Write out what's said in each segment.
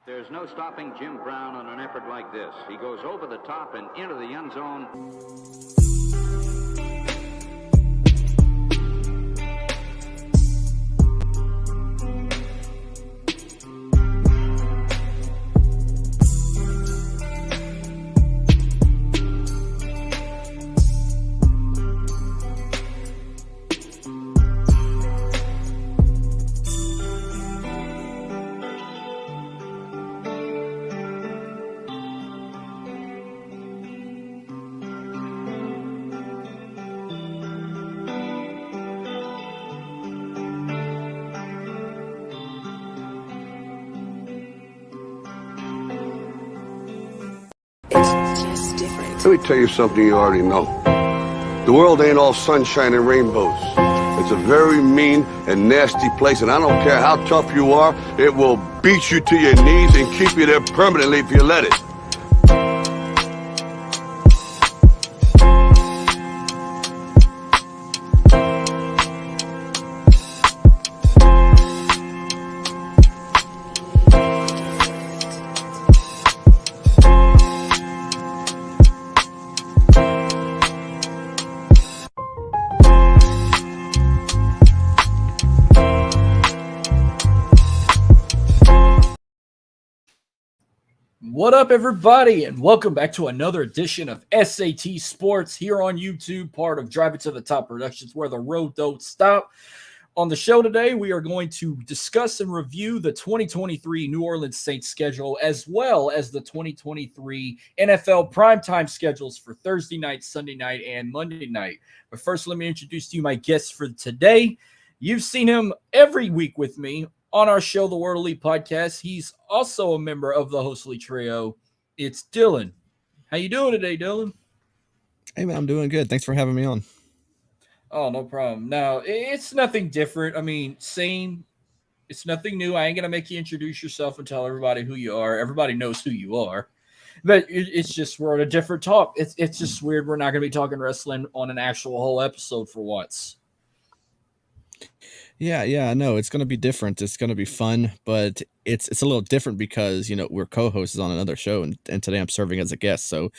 There's no stopping Jim Brown on an effort like this. He goes over the top and into the end zone. Let me tell you something you already know. The world ain't all sunshine and rainbows. It's a very mean and nasty place, and I don't care how tough you are, it will beat you to your knees and keep you there permanently if you let it. What up, everybody, and welcome back to another edition of SAT Sports here on YouTube, part of Drive It to the Top Productions, where the road don't stop. On the show today, we are going to discuss and review the 2023 New Orleans Saints schedule, as well as the 2023 NFL primetime schedules for Thursday night, Sunday night, and Monday night. But first, let me introduce to you my guest for today. You've seen him every week with me on our show, the World Elite Podcast. He's also a member of the Hostly Trio. It's Dylan. How you doing today, Dylan? Hey, man, I'm doing good. Thanks for having me on. Oh, no problem. Now, it's nothing different. I mean, same. It's nothing new. I ain't going to make you introduce yourself and tell everybody who you are. Everybody knows who you are. But it's just we're on a different talk. It's just weird. We're not going to be talking wrestling on an actual whole episode for once. Yeah, no, it's going to be different. It's going to be fun, but it's a little different because, we're co-hosts on another show, and today I'm serving as a guest. So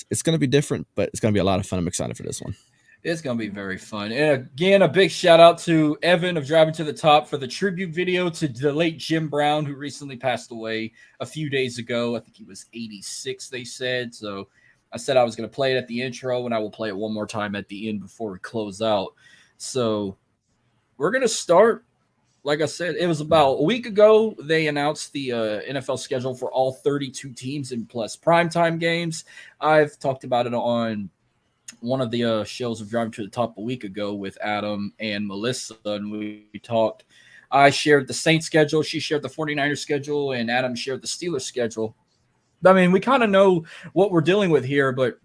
it's going to be different, but it's going to be a lot of fun. I'm excited for this one. It's going to be very fun. And again, a big shout out to Evan of Driving to the Top for the tribute video to the late Jim Brown, who recently passed away a few days ago. I think he was 86, they said. So I said I was going to play it at the intro, and I will play it one more time at the end before we close out. So we're going to start. Like I said, it was about a week ago they announced the NFL schedule for all 32 teams and plus primetime games. I've talked about it on one of the shows of Driving to the Top a week ago with Adam and Melissa, and we talked. I shared the Saints schedule, she shared the 49ers schedule, and Adam shared the Steelers schedule. I mean, we kind of know what we're dealing with here, but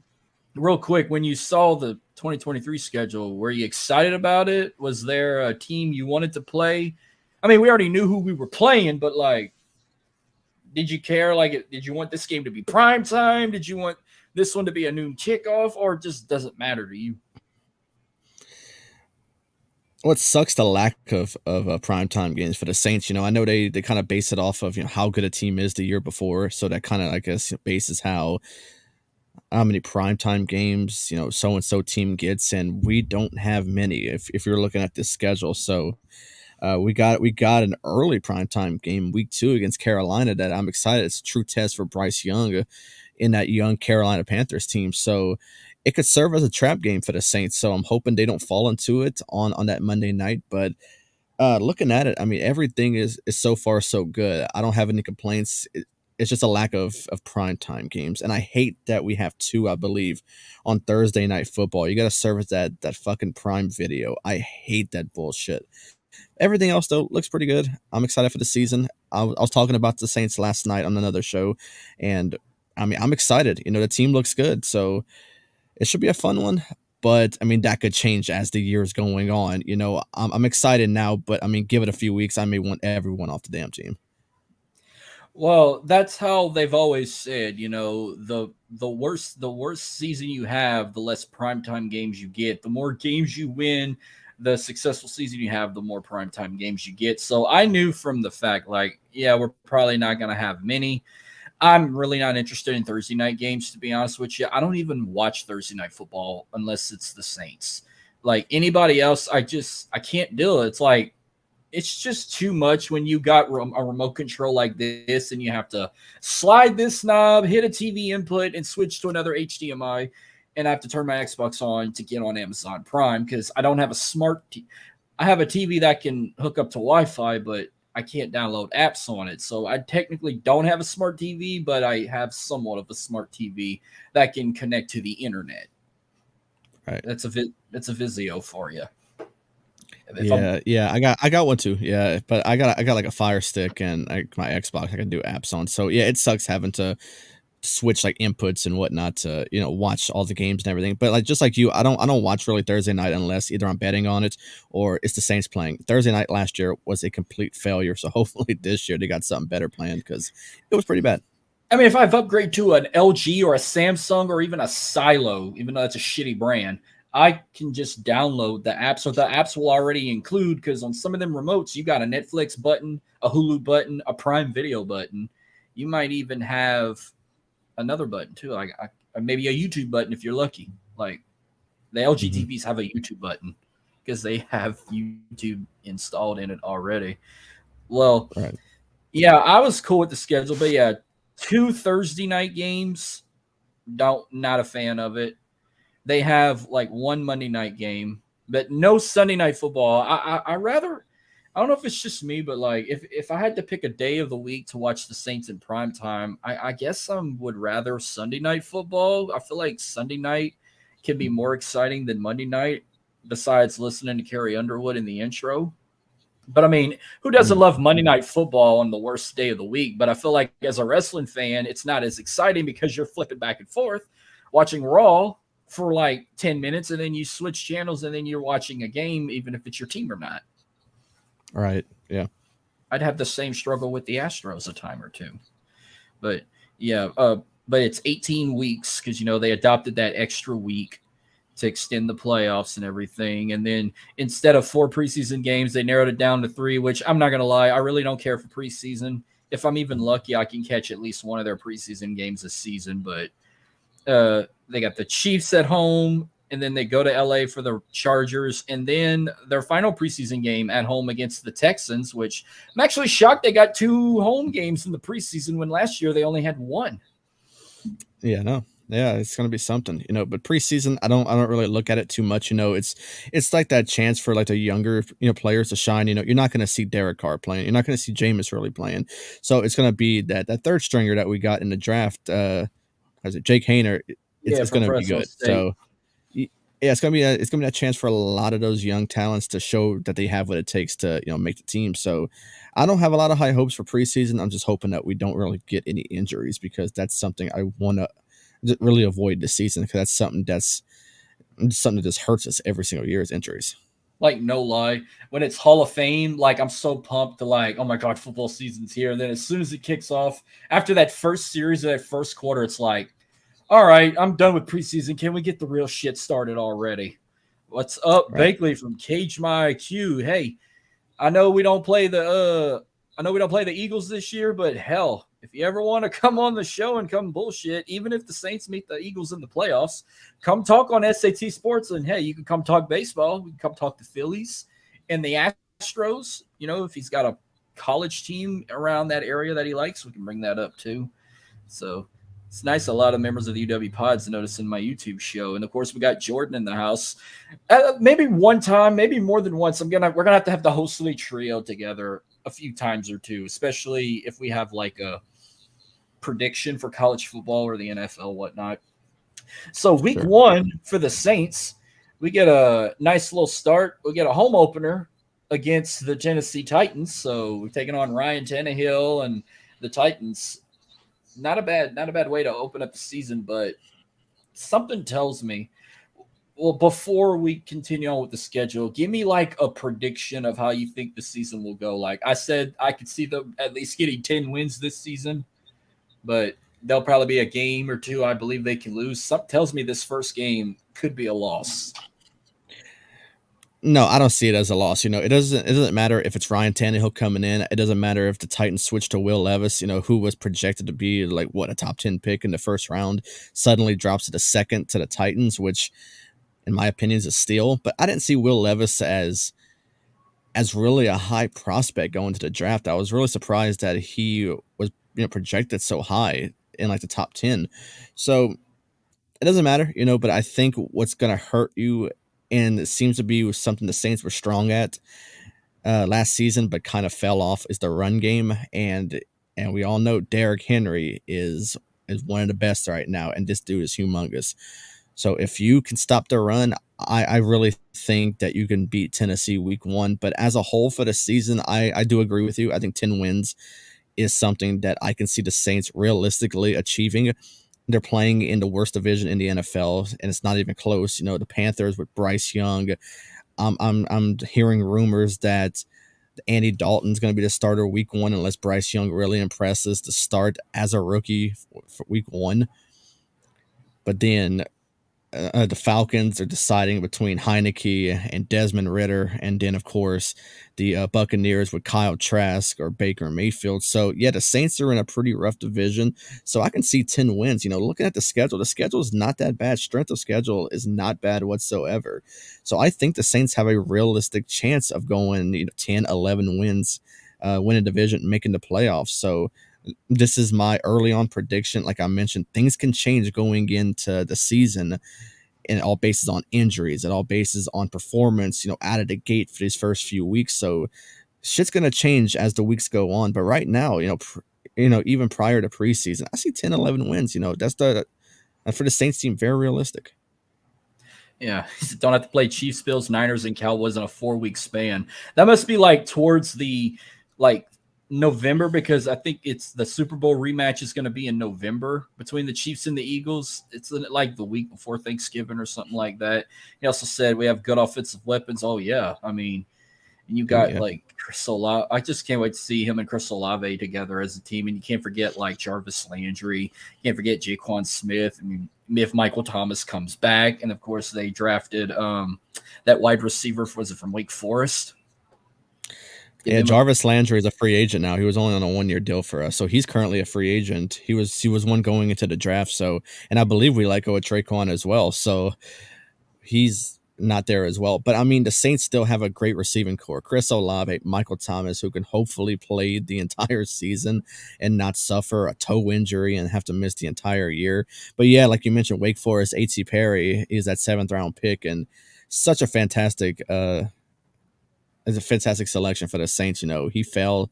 real quick, when you saw the 2023 schedule, were you excited about it? Was there a team you wanted to play? I mean, we already knew who we were playing, but did you care? Did you want this game to be prime time? Did you want this one to be a noon kickoff, or it just doesn't matter to you? What sucks the lack of primetime games for the Saints. I know they kind of base it off of how good a team is the year before, so that kind of, I guess, bases how many primetime games so and so team gets, and we don't have many if you're looking at this schedule. So we got an early primetime game week 2 against Carolina that I'm excited. It's a true test for Bryce Young in that young Carolina Panthers team. So it could serve as a trap game for the Saints. So I'm hoping they don't fall into it on that Monday night. But looking at it, I mean, everything is so far so good. I don't have any complaints. It's just a lack of primetime games. And I hate that we have 2, I believe, on Thursday Night Football. You got to service that fucking prime video. I hate that bullshit. Everything else, though, looks pretty good. I'm excited for the season. I was talking about the Saints last night on another show, and I mean, I'm excited. The team looks good, so it should be a fun one. But I mean, that could change as the year is going on. I'm excited now, but I mean, give it a few weeks, I may want everyone off the damn team. Well, that's how they've always said. The worse season you have, the less primetime games you get. The more games you win, the successful season you have, the more primetime games you get. So I knew from the fact, like, yeah, we're probably not going to have many. I'm really not interested in Thursday night games, to be honest with you. I don't even watch Thursday night football unless it's the Saints. Like anybody else, I can't do it. It's like, it's just too much when you got a remote control like this and you have to slide this knob, hit a TV input, and switch to another HDMI. And I have to turn my Xbox on to get on Amazon Prime because I don't have a I have a TV that can hook up to Wi-Fi, but I can't download apps on it. So I technically don't have a smart TV, but I have somewhat of a smart TV that can connect to the internet. Right. That's a Vizio for you. Yeah. I got one too. Yeah, but I got like a Fire Stick and my Xbox I can do apps on. So yeah, it sucks having to switch like inputs and whatnot to watch all the games and everything. But like just like you, I don't watch really Thursday night unless either I'm betting on it or it's the Saints playing. Thursday night last year was a complete failure. So hopefully this year they got something better planned because it was pretty bad. I mean, if I've upgraded to an LG or a Samsung or even a Silo, even though it's a shitty brand, I can just download the apps, or the apps will already include, because on some of them remotes, you got a Netflix button, a Hulu button, a Prime Video button. You might even have another button too, like maybe a YouTube button if you're lucky. Like the LG TVs have a YouTube button because they have YouTube installed in it already. Well, Right. Yeah, I was cool with the schedule, but yeah, 2 Thursday night games, not a fan of it. They have like 1 Monday night game, but no Sunday night football. I rather, I don't know if it's just me, but like if I had to pick a day of the week to watch the Saints in prime time, I guess I would rather Sunday night football. I feel like Sunday night can be more exciting than Monday night, besides listening to Carrie Underwood in the intro. But I mean, who doesn't love Monday night football on the worst day of the week? But I feel like as a wrestling fan, it's not as exciting because you're flipping back and forth, watching Raw for like 10 minutes, and then you switch channels, and then you're watching a game, even if it's your team or not. Right. Yeah. I'd have the same struggle with the Astros a time or two. But yeah, but it's 18 weeks because, they adopted that extra week to extend the playoffs and everything. And then instead of 4 preseason games, they narrowed it down to 3, which I'm not going to lie, I really don't care for preseason. If I'm even lucky, I can catch at least one of their preseason games this season. But they got the Chiefs at home, and then they go to LA for the Chargers, and then their final preseason game at home against the Texans, which I'm actually shocked they got 2 home games in the preseason when last year they only had 1. Yeah, no. Yeah, it's gonna be something, But preseason, I don't really look at it too much. It's like that chance for like the younger, players to shine. You're not gonna see Derek Carr playing. You're not gonna see Jameis really playing. So it's gonna be that third stringer that we got in the draft. Is it Jake Hayner? It's gonna be good. State. So yeah, it's gonna be a chance for a lot of those young talents to show that they have what it takes to make the team. So I don't have a lot of high hopes for preseason. I'm just hoping that we don't really get any injuries because that's something I want to really avoid this season because that's something that just hurts us every single year is injuries. Like, no lie, when it's Hall of Fame, like, I'm so pumped to like, oh my God, football season's here. And then as soon as it kicks off, after that first series of that first quarter, it's like, all right, I'm done with preseason. Can we get the real shit started already? What's up, Right. Bakley from Cage My IQ? Hey, I know we don't play the Eagles this year, but hell, if you ever want to come on the show and come bullshit, even if the Saints meet the Eagles in the playoffs, come talk on SAT Sports, and hey, you can come talk baseball. We can come talk the Phillies and the Astros. If he's got a college team around that area that he likes, we can bring that up too. So it's nice. A lot of members of the UW Pods noticing my YouTube show, and of course we got Jordan in the house. Maybe one time, maybe more than once. We're gonna have the hostly trio together a few times or two, especially if we have like a prediction for college football or the NFL, whatnot. So week 1 for the Saints, we get a nice little start. We get a home opener against the Tennessee Titans. So we're taking on Ryan Tannehill and the Titans. Not a bad way to open up the season, but something tells me, well, before we continue on with the schedule, give me like a prediction of how you think the season will go. Like I said, I could see them at least getting 10 wins this season, but there'll probably be a game or two I believe they can lose. Something tells me this first game could be a loss. No, I don't see it as a loss. It doesn't matter if it's Ryan Tannehill coming in. It doesn't matter if the Titans switch to Will Levis, who was projected to be like what a top 10 pick in the first round, suddenly drops to the second to the Titans, which in my opinion is a steal. But I didn't see Will Levis as really a high prospect going to the draft. I was really surprised that he was projected so high in like the top 10. So it doesn't matter, but I think what's going to hurt you, and it seems to be something the Saints were strong at last season, but kind of fell off, is the run game. And we all know Derrick Henry is one of the best right now, and this dude is humongous. So if you can stop the run, I really think that you can beat Tennessee week 1. But as a whole for the season, I do agree with you. I think 10 wins is something that I can see the Saints realistically achieving. They're playing in the worst division in the NFL, and it's not even close. The Panthers with Bryce Young. I'm hearing rumors that Andy Dalton's going to be the starter week 1 unless Bryce Young really impresses to start as a rookie for week 1. But then the Falcons are deciding between Heineke and Desmond Ritter, and then of course the Buccaneers with Kyle Trask or Baker Mayfield. So yeah, the Saints are in a pretty rough division. So I can see 10 wins. Looking at the schedule is not that bad. Strength of schedule is not bad whatsoever. So I think the Saints have a realistic chance of going 10, 11 wins, winning division, making the playoffs. So this is my early on prediction. Like I mentioned, things can change going into the season, and it all bases on injuries. It all bases on performance, out of the gate for these first few weeks. So shit's going to change as the weeks go on. But right now, even prior to preseason, I see 10, 11 wins. That's for the Saints team, very realistic. Yeah, don't have to play Chiefs, Bills, Niners, and Cowboys in a 4-week span. That must be like towards the November, because I think it's the Super Bowl rematch is going to be in November between the Chiefs and the Eagles. It's like the week before Thanksgiving or something like that. He also said we have good offensive weapons. Oh yeah, I mean, and you got like Chris Olave. I just can't wait to see him and Chris Olave together as a team. And you can't forget like Jarvis Landry. You can't forget Jaquan Smith. I mean, if Michael Thomas comes back, and of course they drafted that wide receiver. Was it from Wake Forest? Yeah, Jarvis Landry is a free agent now. He was only on a 1-year deal for us, so he's currently a free agent. He was one going into the draft. So, and I believe we let go of Traquan as well. So he's not there as well. But I mean, the Saints still have a great receiving core. Chris Olave, Michael Thomas, who can hopefully play the entire season and not suffer a toe injury and have to miss the entire year. But yeah, like you mentioned, Wake Forest, A.T. Perry is that 7th round pick, and such a fantastic is a fantastic selection for the Saints. He fell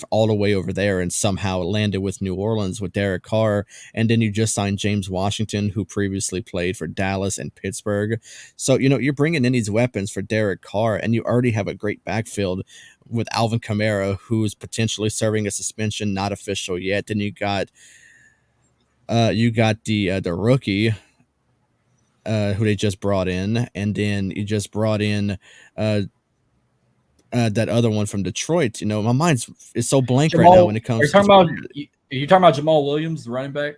all the way over there and somehow landed with New Orleans with Derek Carr. And then you just signed James Washington, who previously played for Dallas and Pittsburgh. So, you're bringing in these weapons for Derek Carr, and you already have a great backfield with Alvin Kamara, who's potentially serving a suspension, not official yet. Then you got the rookie who they just brought in, and then you just brought in that other one from Detroit. My mind's is so blank right now when it comes. Are you talking about Jamal Williams, the running back?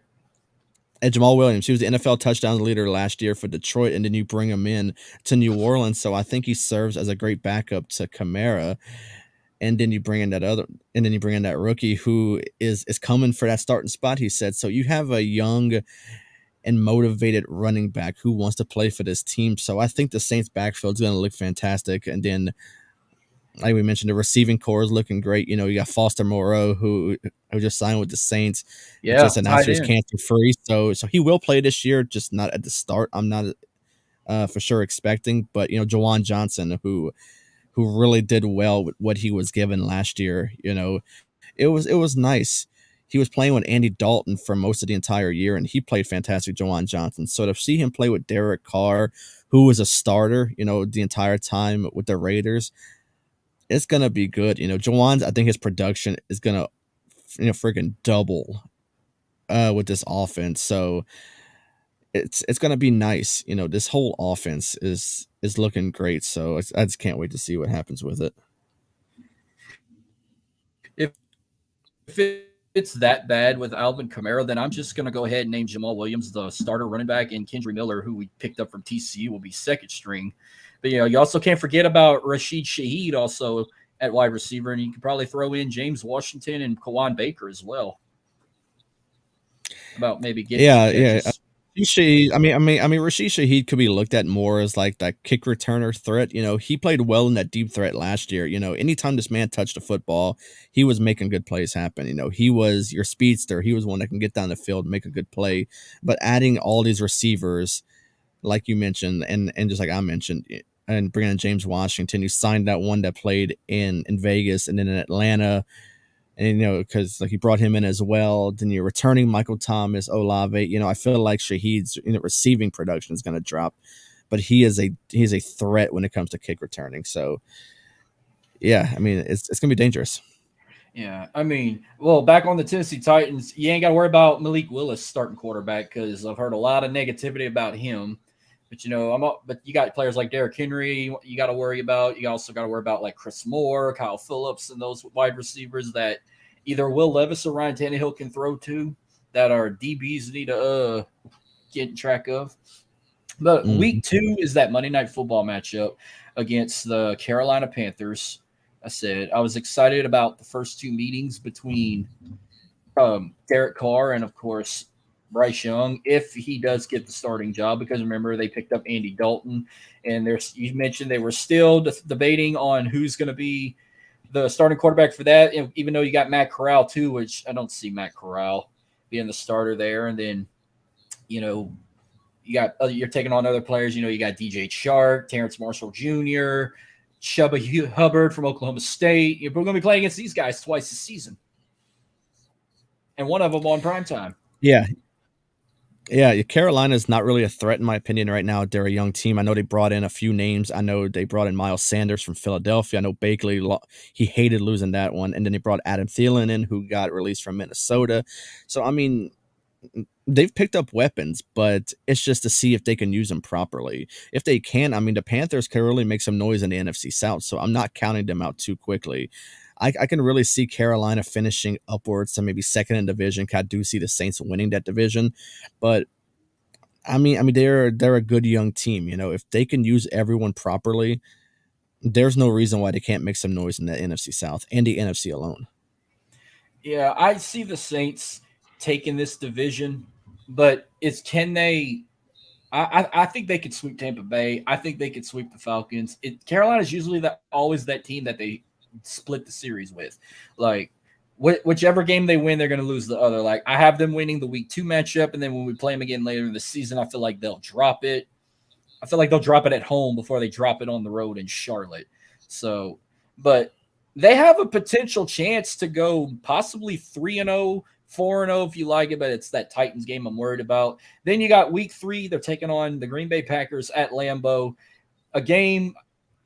And Jamal Williams, he was the NFL touchdown leader last year for Detroit, and then you bring him in to New Orleans. So I think he serves as a great backup to Kamara. And then you bring in that rookie who is coming for that starting spot, he said. So you have a young and motivated running back who wants to play for this team. So I think the Saints backfield is going to look fantastic. And then, like we mentioned, the receiving core is looking great. You got Foster Moreau, who just signed with the Saints. Yeah, just announced he's cancer free. So he will play this year, just not at the start. I'm not for sure expecting, but Jawan Johnson, who really did well with what he was given last year. It was nice. He was playing with Andy Dalton for most of the entire year, and he played fantastic, Jawan Johnson. So to see him play with Derek Carr, who was a starter, the entire time with the Raiders, it's gonna be good. Jawan's, I think his production is gonna, freaking double with this offense. So it's gonna be nice. This whole offense is looking great. So I just can't wait to see what happens with it. If it's that bad with Alvin Kamara, then I'm just going to go ahead and name Jamal Williams the starter running back, and Kendry Miller, who we picked up from TCU, will be second string. But you also can't forget about Rashid Shaheed also at wide receiver, and you could probably throw in James Washington and Kawan Baker as well. About maybe getting some Yeah. catches. Rashid Shaheed could be looked at more as like that kick returner threat. He played well in that deep threat last year. Anytime this man touched a football, he was making good plays happen. He was your speedster. He was one that can get down the field, make a good play. But adding all these receivers, like you mentioned, and just like I mentioned, and bringing in James Washington, you signed that one that played in Vegas and then in Atlanta. And, because like he brought him in as well. Then you're returning Michael Thomas, Olave. I feel like Shaheed's receiving production is going to drop, but he is a threat when it comes to kick returning. So, yeah, it's going to be dangerous. Yeah, back on the Tennessee Titans, you ain't got to worry about Malik Willis starting quarterback because I've heard a lot of negativity about him. But but you got players like Derrick Henry you got to worry about. You also got to worry about like Chris Moore, Kyle Phillips, and those wide receivers that either Will Levis or Ryan Tannehill can throw to that our DBs need to get track of. But week 2 is that Monday Night Football matchup against the Carolina Panthers. I was excited about the first 2 meetings between Derek Carr and, of course, Bryce Young, if he does get the starting job, because remember, they picked up Andy Dalton. And you mentioned they were still debating on who's going to be the starting quarterback for that, even though you got Matt Corral, too, which I don't see Matt Corral being the starter there. And then, you're taking on other players. You got DJ Chark, Terrence Marshall Jr., Chuba Hubbard from Oklahoma State. We're going to be playing against these guys twice this season, and one of them on primetime. Yeah. Carolina's not really a threat, in my opinion, right now. They're a young team. I know they brought in a few names. I know they brought in Miles Sanders from Philadelphia. I know Bakley, he hated losing that one. And then they brought Adam Thielen in, who got released from Minnesota. So, they've picked up weapons, but it's just to see if they can use them properly. If they can, the Panthers can really make some noise in the NFC South, so I'm not counting them out too quickly. I can really see Carolina finishing upwards to maybe second in division. I do see the Saints winning that division, but they're a good young team. If they can use everyone properly, there's no reason why they can't make some noise in the NFC South and the NFC alone. Yeah, I see the Saints taking this division, but can they? I think they could sweep Tampa Bay. I think they could sweep the Falcons. Carolina's usually always that team that they split the series with. Like whichever game they win, they're going to lose the other. Like I have them winning the week 2 matchup, and then when we play them again later in the season, I feel like they'll drop it. I feel like they'll drop it at home before they drop it on the road in Charlotte. So, but they have a potential chance to go possibly 3-0. 4-0 if you like it, but it's that Titans game I'm worried about. Then you got week 3. They're taking on the Green Bay Packers at Lambeau. A game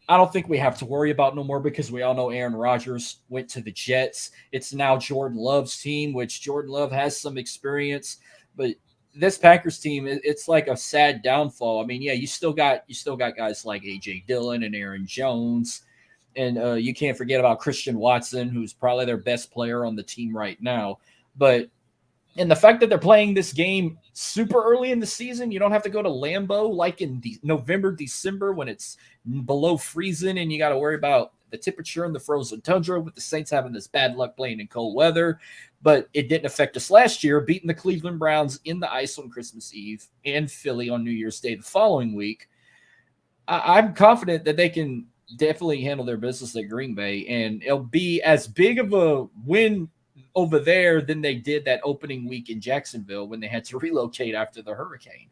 I don't think we have to worry about no more because we all know Aaron Rodgers went to the Jets. It's now Jordan Love's team, which Jordan Love has some experience. But this Packers team, it's like a sad downfall. You still got guys like A.J. Dillon and Aaron Jones. And you can't forget about Christian Watson, who's probably their best player on the team right now. And the fact that they're playing this game super early in the season, you don't have to go to Lambeau like in November, December when it's below freezing and you got to worry about the temperature in the frozen tundra with the Saints having this bad luck playing in cold weather. But it didn't affect us last year, beating the Cleveland Browns in the ice on Christmas Eve and Philly on New Year's Day the following week. I'm confident that they can definitely handle their business at Green Bay, and it'll be as big of a win over there than they did that opening week in Jacksonville when they had to relocate after the hurricane.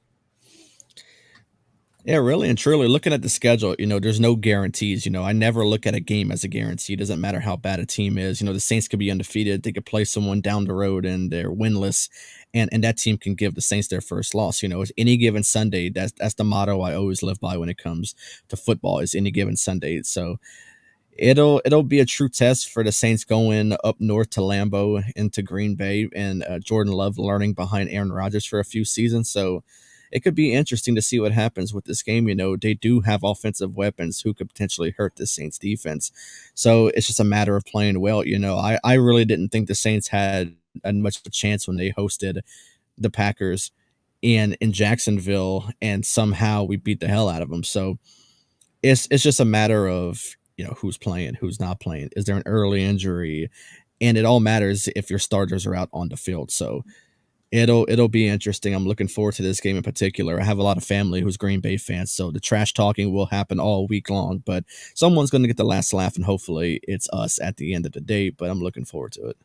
Yeah, really and truly, looking at the schedule, there's no guarantees. I never look at a game as a guarantee. It doesn't matter how bad a team is. The Saints could be undefeated. They could play someone down the road and they're winless, and that team can give the Saints their first loss. It's any given Sunday. That's the motto I always live by when it comes to football, is any given Sunday. So it'll be a true test for the Saints going up north to Lambeau into Green Bay, and Jordan Love learning behind Aaron Rodgers for a few seasons. So it could be interesting to see what happens with this game. They do have offensive weapons who could potentially hurt the Saints defense. So it's just a matter of playing well. I really didn't think the Saints had much of a chance when they hosted the Packers in Jacksonville, and somehow we beat the hell out of them. So it's just a matter of, who's playing, who's not playing. Is there an early injury? And it all matters if your starters are out on the field. So it'll be interesting. I'm looking forward to this game in particular. I have a lot of family who's Green Bay fans, so the trash talking will happen all week long, but someone's going to get the last laugh, and hopefully it's us at the end of the day, but I'm looking forward to it.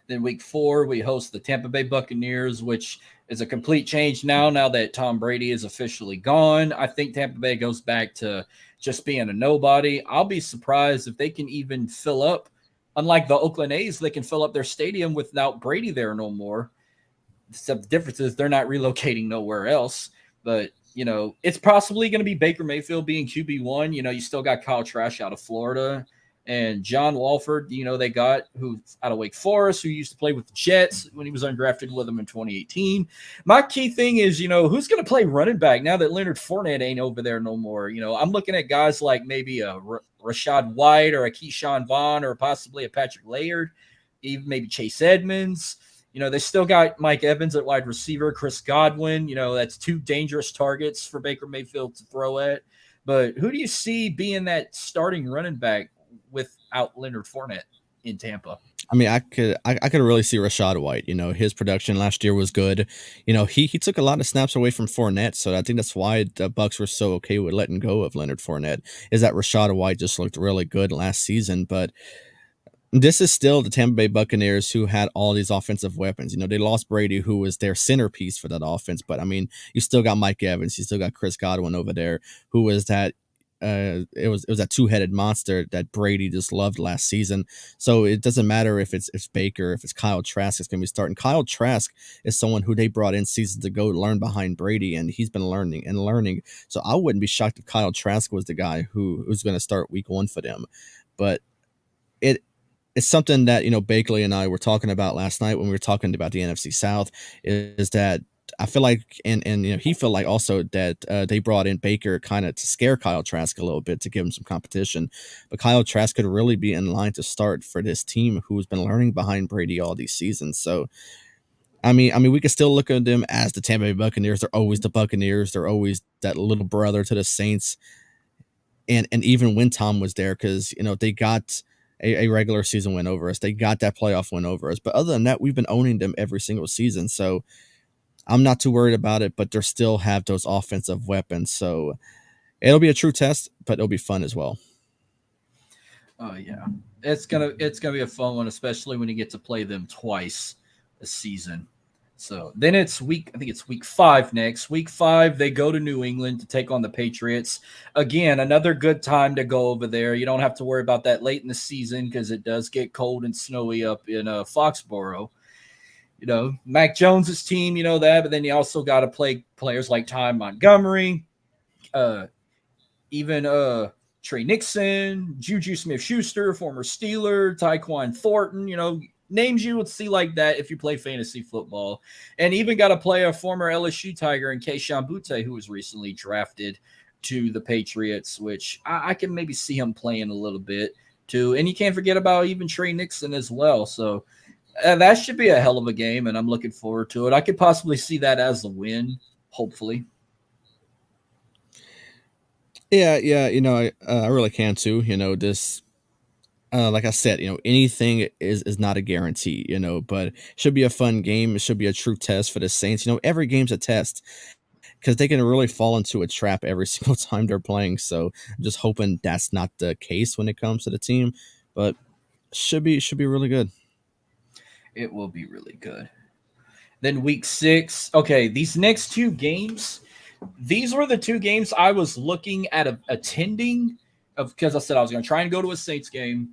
Then week 4, we host the Tampa Bay Buccaneers, which is a complete change now that Tom Brady is officially gone. I think Tampa Bay goes back to just being a nobody. I'll be surprised if they can even fill up. Unlike the Oakland A's, they can fill up their stadium without Brady there no more. Except the difference is they're not relocating nowhere else. But, it's possibly going to be Baker Mayfield being QB1. You still got Kyle Trask out of Florida. And John Walford, they got who's out of Wake Forest, who used to play with the Jets when he was undrafted with them in 2018. My key thing is, who's going to play running back now that Leonard Fournette ain't over there no more? I'm looking at guys like maybe a Rashad White or a Keyshawn Vaughn or possibly a Patrick Laird, even maybe Chase Edmonds. They still got Mike Evans at wide receiver, Chris Godwin. That's 2 dangerous targets for Baker Mayfield to throw at. But who do you see being that starting running back without Leonard Fournette in Tampa? I mean, I could really see Rashad White. His production last year was good. He took a lot of snaps away from Fournette, so I think that's why the Bucs were so okay with letting go of Leonard Fournette, is that Rashad White just looked really good last season. But this is still the Tampa Bay Buccaneers who had all these offensive weapons. They lost Brady, who was their centerpiece for that offense. But, I mean, you still got Mike Evans. You still got Chris Godwin over there, who was that it was that 2-headed monster that Brady just loved last season. So it doesn't matter if it's Baker, if it's Kyle Trask, it's going to be starting. Kyle Trask is someone who they brought in seasons ago to learn behind Brady, and he's been learning and learning. So I wouldn't be shocked if Kyle Trask was the guy who's going to start week 1 for them. But it's something that, Bakley and I were talking about last night when we were talking about the NFC South, is that I feel like, and he felt like also that they brought in Baker kind of to scare Kyle Trask a little bit, to give him some competition. But Kyle Trask could really be in line to start for this team who's been learning behind Brady all these seasons. So, I mean, we can still look at them as the Tampa Bay Buccaneers. They're always the Buccaneers. They're always that little brother to the Saints. And even when Tom was there, because, they got a regular season win over us. They got that playoff win over us. But other than that, we've been owning them every single season. So I'm not too worried about it, but they still have those offensive weapons. So it'll be a true test, but it'll be fun as well. Oh yeah. It's gonna be a fun one, especially when you get to play them twice a season. So then I think it's week 5 next. Week 5, they go to New England to take on the Patriots. Again, another good time to go over there. You don't have to worry about that late in the season because it does get cold and snowy up in Foxborough. Mac Jones's team, that, but then you also got to play players like Ty Montgomery, even Trey Nixon, Juju Smith-Schuster, former Steeler, Tyquan Thornton, names you would see like that if you play fantasy football. And even got to play a former LSU Tiger in Keishawn Butte, who was recently drafted to the Patriots, which I can maybe see him playing a little bit too. And you can't forget about even Trey Nixon as well. So that should be a hell of a game, and I'm looking forward to it. I could possibly see that as a win, hopefully. Yeah, I really can too. This, like I said, anything is not a guarantee, but it should be a fun game. It should be a true test for the Saints. Every game's a test, because they can really fall into a trap every single time they're playing. So I'm just hoping that's not the case when it comes to the team, but should be really good. It will be really good. Then week 6. Okay, these next 2 games, these were the 2 games I was looking at attending, because I said I was going to try and go to a Saints game.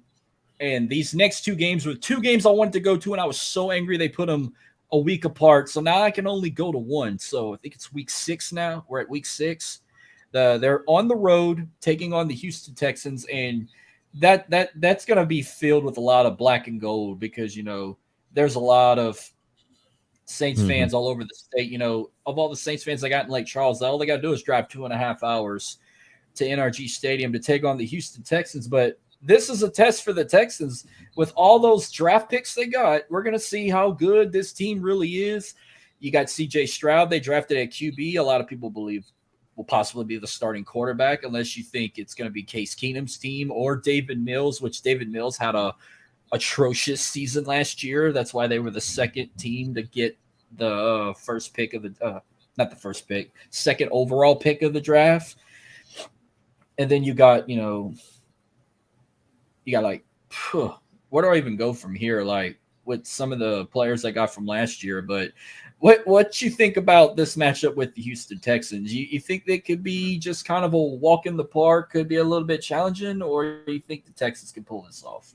And these next 2 games were 2 games I wanted to go to, and I was so angry they put them a week apart. So now I can only go to one. So I think it's week 6 now. We're at week 6. They're on the road taking on the Houston Texans, and that's going to be filled with a lot of black and gold because, there's a lot of Saints fans all over the state. Of all the Saints fans I got in Lake Charles, all they got to do is drive 2.5 hours to NRG Stadium to take on the Houston Texans. But this is a test for the Texans. With all those draft picks they got, we're going to see how good this team really is. You got C.J. Stroud. They drafted at QB. A lot of people believe will possibly be the starting quarterback, unless you think it's going to be Case Keenum's team or David Mills, which David Mills had a atrocious season last year. That's why they were the second team to get the first pick of the not the first pick, second overall pick of the draft. And then you got like, where do I even go from here? Like with some of the players I got from last year, but what you think about this matchup with the Houston Texans? You think they could be just kind of a walk in the park, could be a little bit challenging, or you think the Texans can pull this off?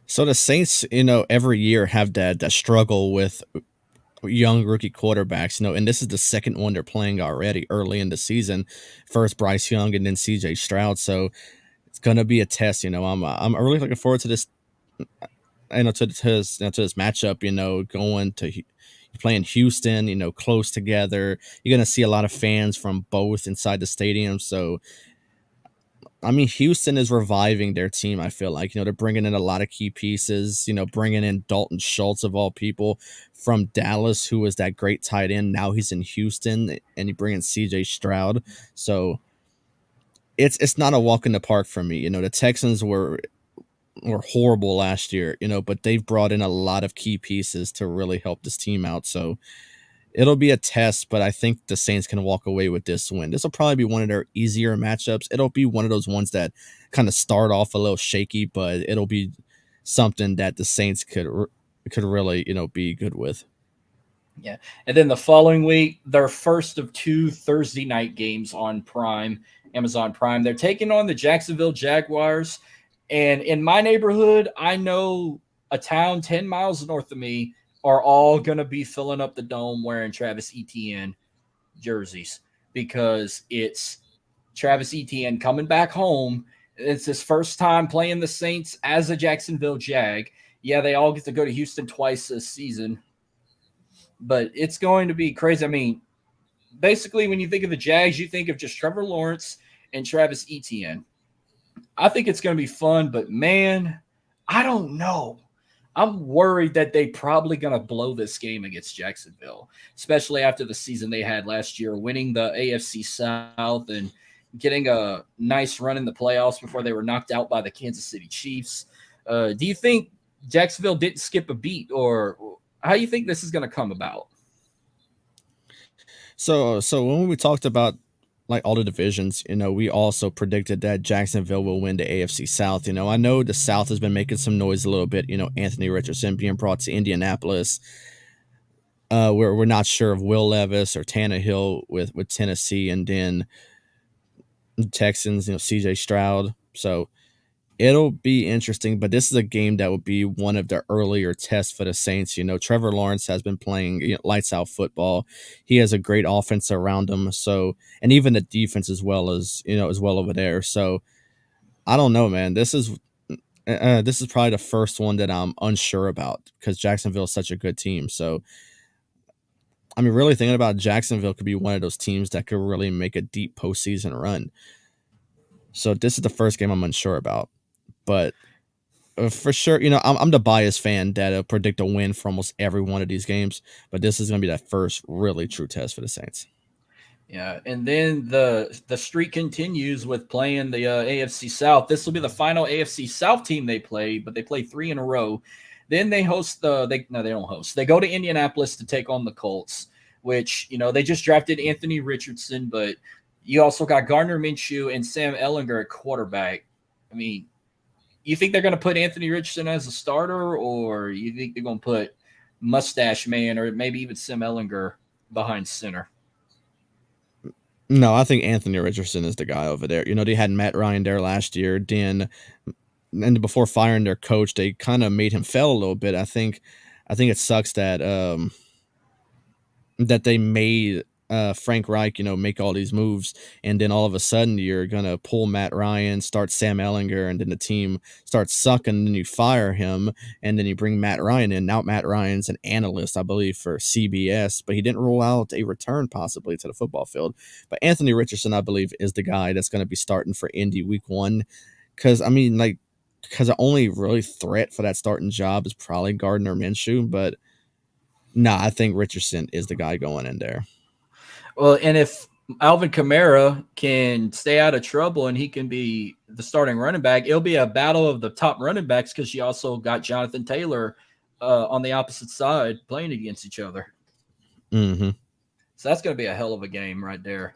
So the Saints, every year have that struggle with young rookie quarterbacks, and this is the second one they're playing already early in the season. First Bryce Young and then CJ Stroud. So it's gonna be a test. I'm really looking forward to this. To this matchup. Going to playing Houston. Close together. You're gonna see a lot of fans from both inside the stadium. So I mean, Houston is reviving their team. I feel like, they're bringing in a lot of key pieces, bringing in Dalton Schultz of all people from Dallas, who was that great tight end. Now he's in Houston, and you bring in CJ Stroud. So it's not a walk in the park for me. The Texans were horrible last year, but they've brought in a lot of key pieces to really help this team out. So it'll be a test, but I think the Saints can walk away with this win. This will probably be one of their easier matchups. It'll be one of those ones that kind of start off a little shaky, but it'll be something that the Saints could really, be good with. Yeah. And then the following week, their first of 2 Thursday night games on Amazon Prime. They're taking on the Jacksonville Jaguars. And in my neighborhood, I know a town 10 miles north of me are all going to be filling up the dome wearing Travis Etienne jerseys, because it's Travis Etienne coming back home. It's his first time playing the Saints as a Jacksonville Jag. Yeah, they all get to go to Houston twice this season, but it's going to be crazy. I mean, basically, when you think of the Jags, you think of just Trevor Lawrence and Travis Etienne. I think it's going to be fun, but man, I don't know. I'm worried that they probably going to blow this game against Jacksonville, especially after the season they had last year, winning the AFC South and getting a nice run in the playoffs before they were knocked out by the Kansas City Chiefs. Do you think Jacksonville didn't skip a beat, or how do you think this is going to come about? So when we talked about like all the divisions, we also predicted that Jacksonville will win the AFC South. I know the South has been making some noise a little bit. Anthony Richardson being brought to Indianapolis. We're not sure of Will Levis or Tannehill with Tennessee, and then Texans, CJ Stroud. So it'll be interesting, but this is a game that will be one of the earlier tests for the Saints. Trevor Lawrence has been playing lights out football. He has a great offense around him. So, and even the defense as well over there. So I don't know, man. This is probably the first one that I'm unsure about, because Jacksonville is such a good team. So, I mean, really thinking about Jacksonville could be one of those teams that could really make a deep postseason run. So this is the first game I'm unsure about. But for sure, I'm the biased fan that'll predict a win for almost every one of these games. But this is going to be that first really true test for the Saints. Yeah, and then the streak continues with playing the AFC South. This will be the final AFC South team they play, but they play 3 in a row. Then they host they don't host. They go to Indianapolis to take on the Colts, which, they just drafted Anthony Richardson, but you also got Gardner Minshew and Sam Ehlinger at quarterback. I mean, you think they're going to put Anthony Richardson as a starter, or you think they're going to put Mustache Man or maybe even Sam Ehlinger behind center? No, I think Anthony Richardson is the guy over there. They had Matt Ryan there last year. Then, and before firing their coach, they kind of made him fail a little bit. I think it sucks that that they made Frank Reich, make all these moves, and then all of a sudden you're gonna pull Matt Ryan, start Sam Ehlinger, and then the team starts sucking, and then you fire him, and then you bring Matt Ryan in. Now Matt Ryan's an analyst, I believe, for CBS, but he didn't rule out a return possibly to the football field. But Anthony Richardson, I believe, is the guy that's going to be starting for Indy week 1, because the only really threat for that starting job is probably Gardner Minshew, but I think Richardson is the guy going in there. Well, and if Alvin Kamara can stay out of trouble and he can be the starting running back, it'll be a battle of the top running backs because you also got Jonathan Taylor on the opposite side playing against each other. Mm-hmm. So that's going to be a hell of a game right there.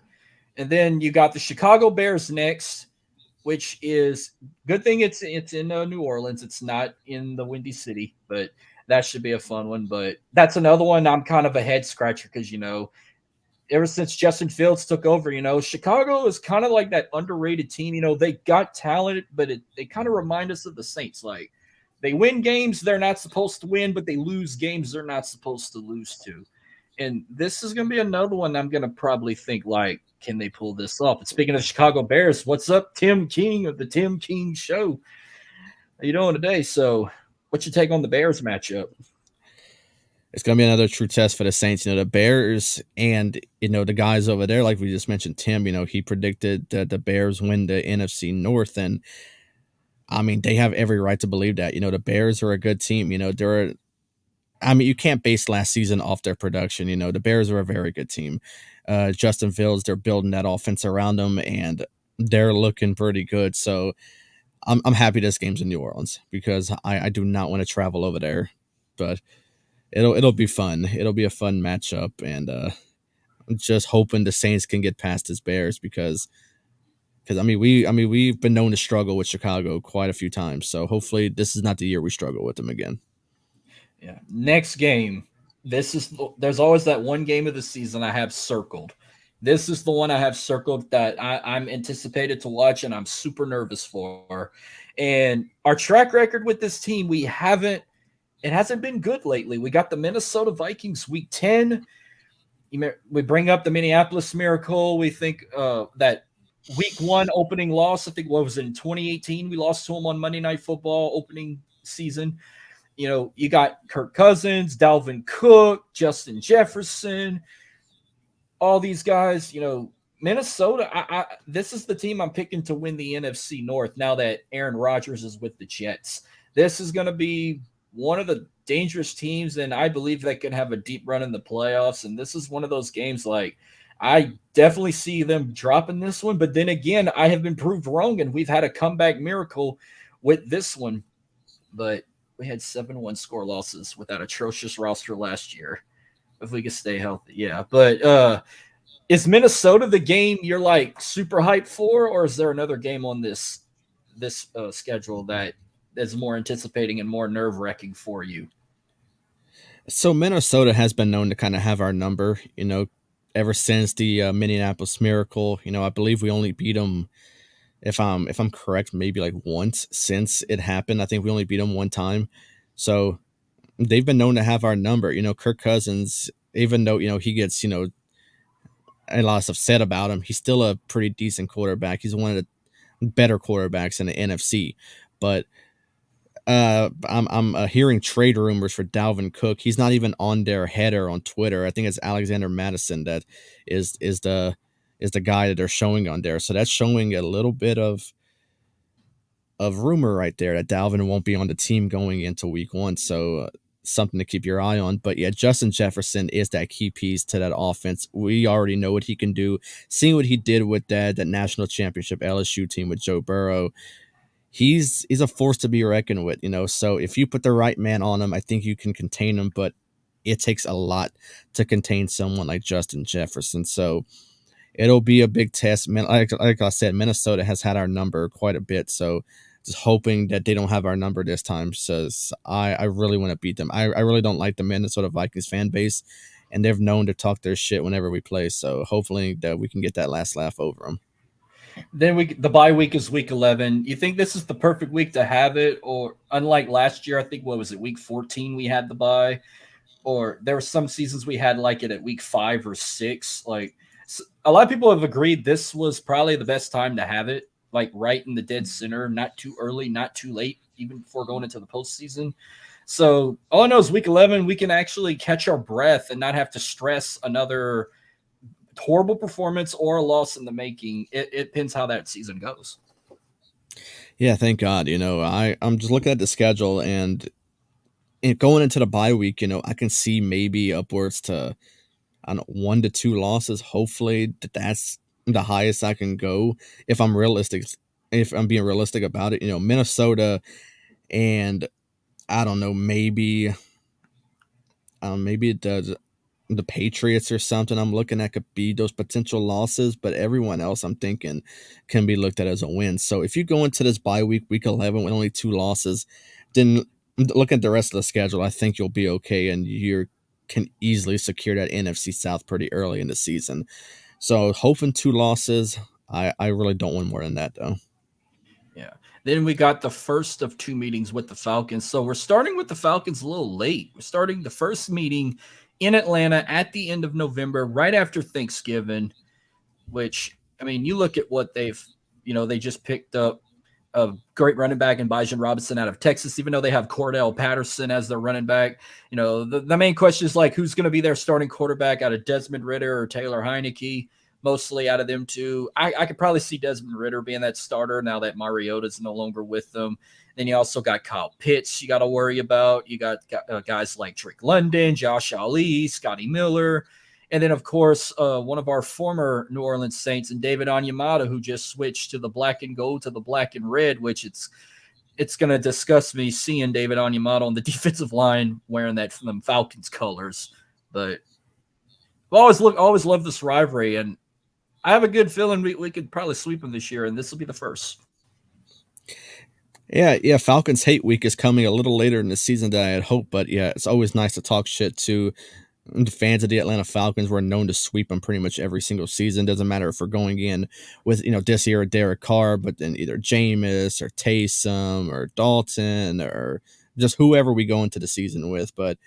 And then you got the Chicago Bears next, which is good thing it's in New Orleans. It's not in the Windy City, but that should be a fun one. But that's another one I'm kind of a head scratcher because, ever since Justin Fields took over, Chicago is kind of like that underrated team. They got talent, but they kind of remind us of the Saints. Like they win games they're not supposed to win, but they lose games they're not supposed to lose to. And this is going to be another one I'm going to probably think like, can they pull this off? And speaking of Chicago Bears, what's up, Tim King of the Tim King Show? How you doing today? So what's your take on the Bears matchup? It's going to be another true test for the Saints. The Bears and, the guys over there, like we just mentioned, Tim, he predicted that the Bears win the NFC North. And, I mean, they have every right to believe that. The Bears are a good team. You can't base last season off their production. The Bears are a very good team. Justin Fields, they're building that offense around them, and they're looking pretty good. So I'm happy this game's in New Orleans because I do not want to travel over there. But it'll be fun. It'll be a fun matchup, and I'm just hoping the Saints can get past this Bears because we've been known to struggle with Chicago quite a few times. So hopefully this is not the year we struggle with them again. Yeah. Next game. There's always that one game of the season I have circled. This is the one I have circled that I'm anticipated to watch and I'm super nervous for. And our track record with this team, it hasn't been good lately. We got the Minnesota Vikings week 10. We bring up the Minneapolis Miracle. We think that week 1 opening loss, I think what was it in 2018? We lost to them on Monday Night Football opening season. You got Kirk Cousins, Dalvin Cook, Justin Jefferson, all these guys. Minnesota, this is the team I'm picking to win the NFC North now that Aaron Rodgers is with the Jets. This is going to be one of the dangerous teams, and I believe they can have a deep run in the playoffs. And this is one of those games like I definitely see them dropping this one. But then again, I have been proved wrong, and we've had a comeback miracle with this one. But we had 7-1 score losses with that atrocious roster last year. If we could stay healthy, yeah. But is Minnesota the game you're like super hyped for, or is there another game on this schedule that is more anticipating and more nerve-wracking for you? So Minnesota has been known to kind of have our number, ever since the Minneapolis Miracle. I believe we only beat them, if I'm correct, maybe like once since it happened. I think we only beat them one time. So they've been known to have our number. Kirk Cousins, even though, he gets, a lot of stuff said about him, he's still a pretty decent quarterback. He's one of the better quarterbacks in the NFC. But I'm hearing trade rumors for Dalvin Cook. He's not even on their header on Twitter. I think it's Alexander Madison that is the guy that they're showing on there. So that's showing a little bit of rumor right there that Dalvin won't be on the team going into week 1. So something to keep your eye on. But yeah, Justin Jefferson is that key piece to that offense. We already know what he can do. Seeing what he did with that national championship LSU team with Joe Burrow, he's a force to be reckoned with, So if you put the right man on him, I think you can contain him. But it takes a lot to contain someone like Justin Jefferson. So it'll be a big test. Man, like I said, Minnesota has had our number quite a bit. So just hoping that they don't have our number this time. So I really want to beat them. I really don't like the Minnesota Vikings fan base, and they're known to talk their shit whenever we play. So hopefully that we can get that last laugh over them. Then the bye week is week 11. You think this is the perfect week to have it? Or unlike last year, I think, what was it, week 14 we had the bye? Or there were some seasons we had like it at week 5 or 6. Like a lot of people have agreed this was probably the best time to have it, like right in the dead center, not too early, not too late, even before going into the postseason. So all I know is week 11, we can actually catch our breath and not have to stress another horrible performance or a loss in the making. It depends how that season goes. Yeah, thank God. I'm just looking at the schedule and going into the bye week, I can see maybe upwards to on 1 to 2 losses. Hopefully that's the highest I can go if I'm realistic. If I'm being realistic about it, Minnesota and I don't know, maybe the Patriots or something I'm looking at could be those potential losses, but everyone else I'm thinking can be looked at as a win. So if you go into this bye week, week 11, with only 2 losses, then look at the rest of the schedule. I think you'll be okay, and you can easily secure that NFC South pretty early in the season. So hoping 2 losses. I really don't want more than that, though. Yeah. Then we got the first of 2 meetings with the Falcons. So we're starting with the Falcons a little late. We're starting the first meeting in Atlanta at the end of November, right after Thanksgiving, which, I mean, you look at what they just picked up a great running back in Bijan Robinson out of Texas, even though they have Cordell Patterson as their running back. The main question is, like, who's going to be their starting quarterback out of Desmond Ridder or Taylor Heineke? Mostly out of them two. I could probably see Desmond Ridder being that starter now that Mariota's no longer with them. Then you also got Kyle Pitts you got to worry about. You got guys like Drake London, Josh Ali, Scotty Miller. And then, of course, one of our former New Orleans Saints and David Onyemata, who just switched to the black and gold to the black and red, which it's going to disgust me seeing David Onyemata on the defensive line wearing them Falcons colors. But I've always loved this rivalry, and I have a good feeling we could probably sweep them this year, and this will be the first. Yeah. Falcons hate week is coming a little later in the season than I had hoped, but yeah, it's always nice to talk shit to the fans of the Atlanta Falcons. We're known to sweep them pretty much every single season. Doesn't matter if we're going in with, this year Derek Carr, but then either Jameis or Taysom or Dalton or just whoever we go into the season with. But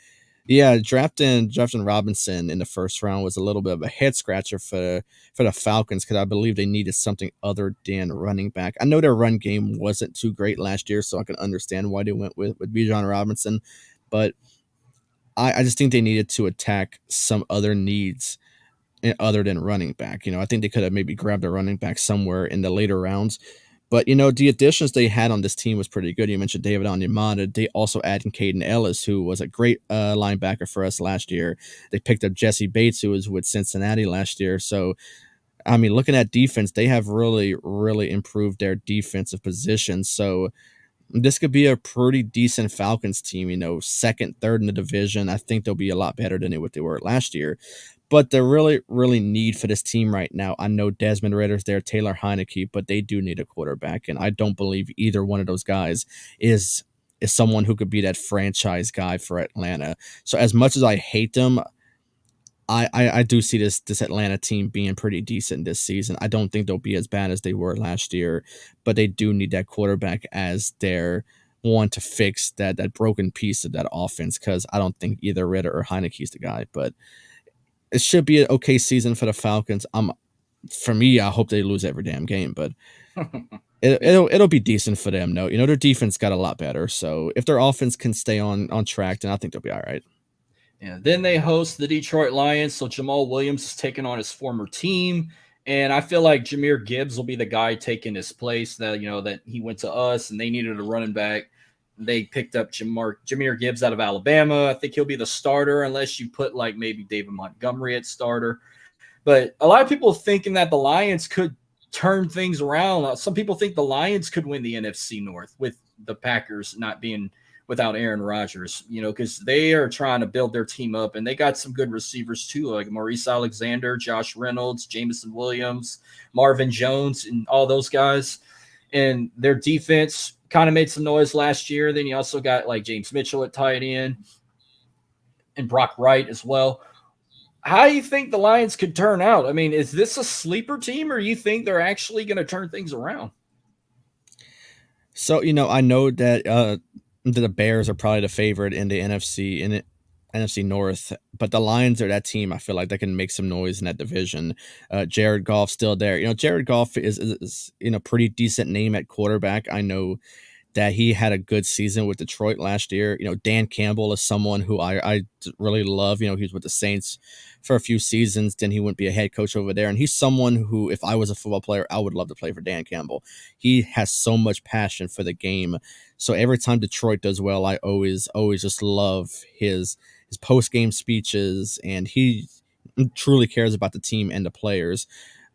yeah, drafting Robinson in the first round was a little bit of a head scratcher for the Falcons, because I believe they needed something other than running back. I know their run game wasn't too great last year, so I can understand why they went with Bijan Robinson, but I just think they needed to attack some other needs other than running back. I think they could have maybe grabbed a running back somewhere in the later rounds. But, the additions they had on this team was pretty good. You mentioned David Onyemata. They also added Caden Ellis, who was a great linebacker for us last year. They picked up Jesse Bates, who was with Cincinnati last year. So, I mean, looking at defense, they have really, really improved their defensive position. So, this could be a pretty decent Falcons team, second, third in the division. I think they'll be a lot better than what they were last year. But the really, really need for this team right now, I know Desmond Ridder's there, Taylor Heineke, but they do need a quarterback, and I don't believe either one of those guys is someone who could be that franchise guy for Atlanta. So as much as I hate them, I do see this Atlanta team being pretty decent this season. I don't think they'll be as bad as they were last year, but they do need that quarterback as their one to fix that broken piece of that offense, because I don't think either Ridder or Heineke's the guy, but it should be an okay season for the Falcons. For me, I hope they lose every damn game, but it'll be decent for them. No, their defense got a lot better. So if their offense can stay on track, then I think they'll be all right. Yeah. Then they host the Detroit Lions. So Jamal Williams is taking on his former team. And I feel like Jahmyr Gibbs will be the guy taking his place. That he went to us and they needed a running back. They picked up Jahmyr Gibbs out of Alabama. I think he'll be the starter unless you put like maybe David Montgomery at starter. But a lot of people thinking that the Lions could turn things around. Some people think the Lions could win the NFC North with the Packers not being without Aaron Rodgers, because they are trying to build their team up, and they got some good receivers too, like Maurice Alexander, Josh Reynolds, Jameson Williams, Marvin Jones, and all those guys. And their defense kind of made some noise last year. Then you also got like James Mitchell at tight end and Brock Wright as well. How do you think the Lions could turn out? I mean, is this a sleeper team, or you think they're actually going to turn things around? So, I know that the Bears are probably the favorite in the NFC North, but the Lions are that team I feel like that can make some noise in that division. Jared Goff's still there. Jared Goff is pretty decent name at quarterback. I know that he had a good season with Detroit last year. Dan Campbell is someone who I really love. He was with the Saints for a few seasons. Then he wouldn't be a head coach over there. And he's someone who, if I was a football player, I would love to play for Dan Campbell. He has so much passion for the game. So every time Detroit does well, I always just love his post-game speeches. And truly cares about the team and the players.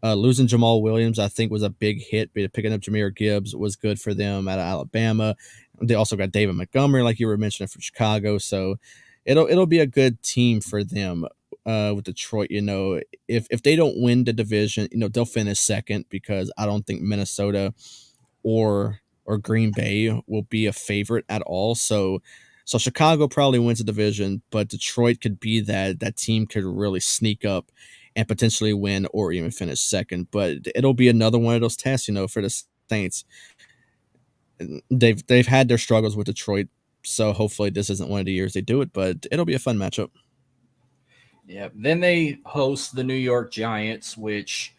Losing Jamal Williams, I think, was a big hit. Picking up Jahmyr Gibbs was good for them out of Alabama. They also got David Montgomery, like you were mentioning, from Chicago. So it'll be a good team for them with Detroit. If they don't win the division, they'll finish second, because I don't think Minnesota or Green Bay will be a favorite at all. So Chicago probably wins the division, but Detroit could be that team could really sneak up and potentially win or even finish second. But it'll be another one of those tests, for the Saints. They've had their struggles with Detroit, so hopefully this isn't one of the years they do it, but it'll be a fun matchup. Yeah. Then they host the New York Giants, which,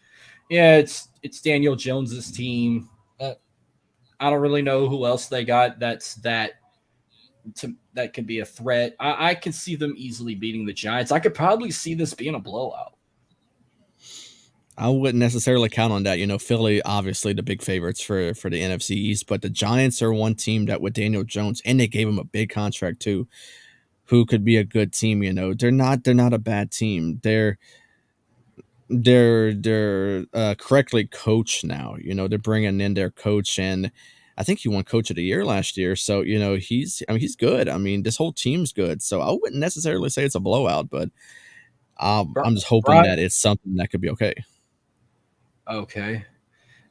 it's Daniel Jones's team. I don't really know who else they got that can be a threat. I can see them easily beating the Giants. I could probably see this being a blowout. I wouldn't necessarily count on that. Philly, obviously the big favorites for the NFC East, but the Giants are one team that with Daniel Jones, and they gave him a big contract too, who could be a good team. They're not a bad team. They're correctly coached now. They're bringing in their coach, and I think he won Coach of the Year last year. So he's good. This whole team's good. So I wouldn't necessarily say it's a blowout, but I'm just hoping that it's something that could be okay. Okay.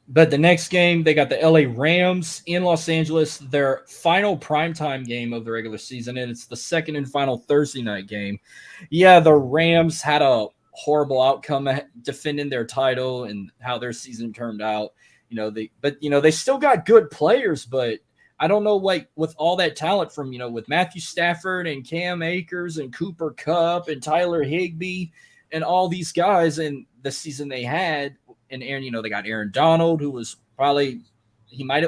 But the next game, they got the LA Rams in Los Angeles, their final primetime game of the regular season, and it's the second and final Thursday night game. Yeah, the Rams had a horrible outcome defending their title and how their season turned out. They still got good players, but I don't know, with all that talent from, with Matthew Stafford and Cam Akers and Cooper Kupp and Tyler Higbee and all these guys in the season they had. And Aaron, they got Aaron Donald, who was probably,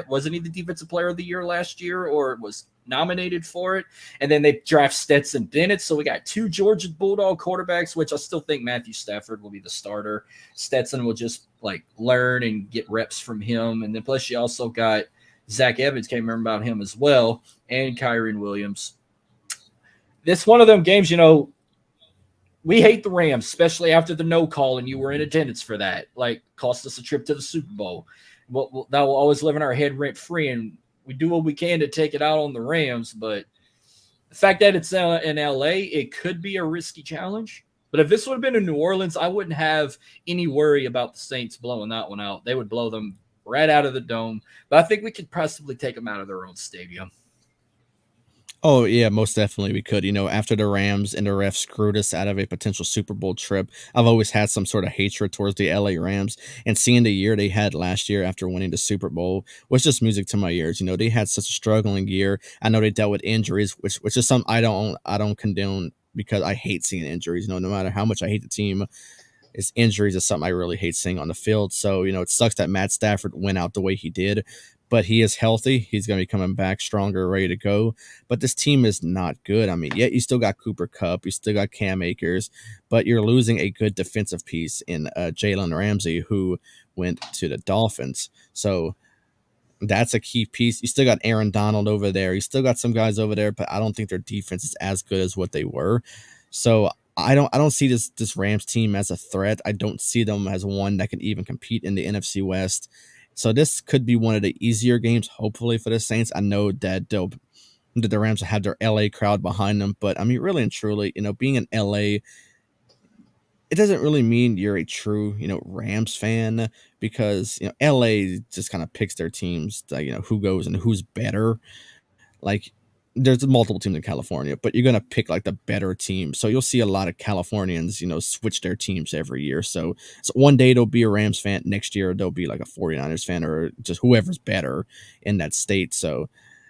wasn't he the defensive player of the year last year, or was nominated for it? And then they draft Stetson Bennett. So we got two Georgia Bulldog quarterbacks, which I still think Matthew Stafford will be the starter. Stetson will just learn and get reps from him. And then plus you also got Zach Evans, can't remember about him as well, and Kyren Williams. This one of them games, we hate the Rams, especially after the no call, and you were in attendance for that. Cost us a trip to the Super Bowl. That will always live in our head rent free, and we do what we can to take it out on the Rams. But the fact that it's in LA, it could be a risky challenge. But if this would have been in New Orleans, I wouldn't have any worry about the Saints blowing that one out. They would blow them right out of the dome. But I think we could possibly take them out of their own stadium. Oh, yeah, most definitely we could. After the Rams and the refs screwed us out of a potential Super Bowl trip, I've always had some sort of hatred towards the LA Rams. And seeing the year they had last year after winning the Super Bowl was just music to my ears. They had such a struggling year. I know they dealt with injuries, which is something I don't condone, because I hate seeing injuries. No matter how much I hate the team, injuries is something I really hate seeing on the field. So, it sucks that Matt Stafford went out the way he did. But he is healthy. He's going to be coming back stronger, ready to go. But this team is not good. You still got Cooper Kupp. You still got Cam Akers. But you're losing a good defensive piece in Jalen Ramsey, who went to the Dolphins. So that's a key piece. You still got Aaron Donald over there. You still got some guys over there, but I don't think their defense is as good as what they were. So I don't see this Rams team as a threat. I don't see them as one that can even compete in the NFC West. So this could be one of the easier games, hopefully, for the Saints. I know that the Rams will have their LA crowd behind them, but really and truly, being in LA, it doesn't really mean you're a true, Rams fan, because LA just kind of picks their teams, who goes and who's better. There's multiple teams in California, but you're going to pick the better team. So you'll see a lot of Californians, switch their teams every year. So one day they'll be a Rams fan. Next year, they'll be a 49ers fan, or just whoever's better in that state. So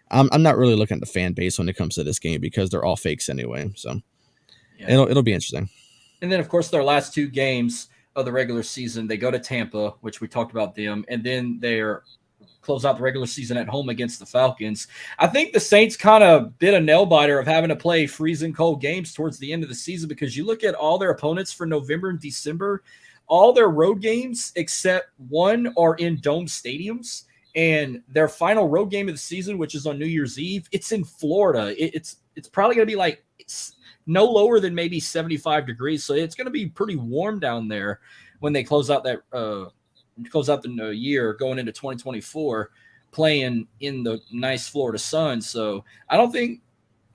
I'm not really looking at the fan base when it comes to this game, because they're all fakes anyway. So yeah. It'll be interesting. And then, of course, their last two games of the regular season, they go to Tampa, which we talked about them, and then they're close out the regular season at home against the Falcons. I think the Saints kind of bit a nail biter of having to play freezing cold games towards the end of the season, because you look at all their opponents for November and December, all their road games except one are in dome stadiums, and their final road game of the season, which is on New Year's Eve, it's in Florida. It's probably going to be no lower than maybe 75 degrees. So it's going to be pretty warm down there when they close out the year going into 2024, playing in the nice Florida sun. So I think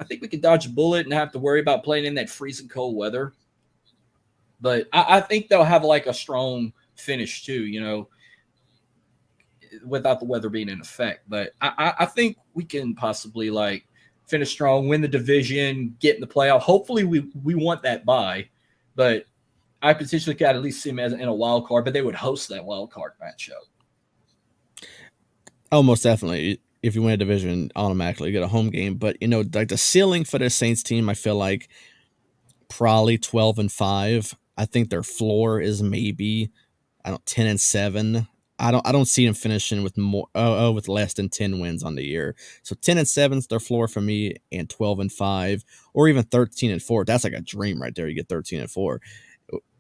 we could dodge a bullet and have to worry about playing in that freezing cold weather. But I think they'll have like a strong finish too, without the weather being in effect. But I think we can possibly like finish strong, win the division, get in the playoff. Hopefully we want that bye, but I potentially could at least see them as in a wild card, but they would host that wild card matchup. Oh, most definitely. If you win a division, automatically get a home game. But like the ceiling for the Saints team, I feel like probably 12-5. I think their floor is maybe 10-7. I don't see them finishing with more with less than 10 wins on the year. So 10-7 is their floor for me, and 12-5 or even 13-4. That's like a dream right there. You get 13-4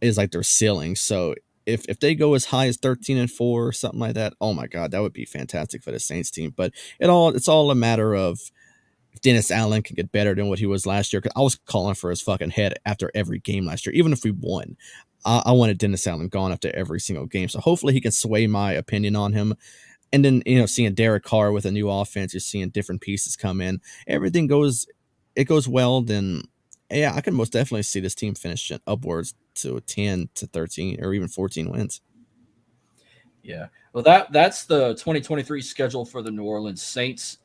is like their ceiling. So if they go as high as 13-4 or something like that, oh my God, that would be fantastic for the Saints team. But it's all a matter of if Dennis Allen can get better than what he was last year. Because I was calling for his fucking head after every game last year, even if we won. I wanted Dennis Allen gone after every single game. So hopefully he can sway my opinion on him. And then, seeing Derek Carr with a new offense, you're seeing different pieces come in. Everything goes well, then yeah, I can most definitely see this team finishing upwards to 10-13 or even 14 wins. Yeah. Well, that's the 2023 schedule for the New Orleans Saints.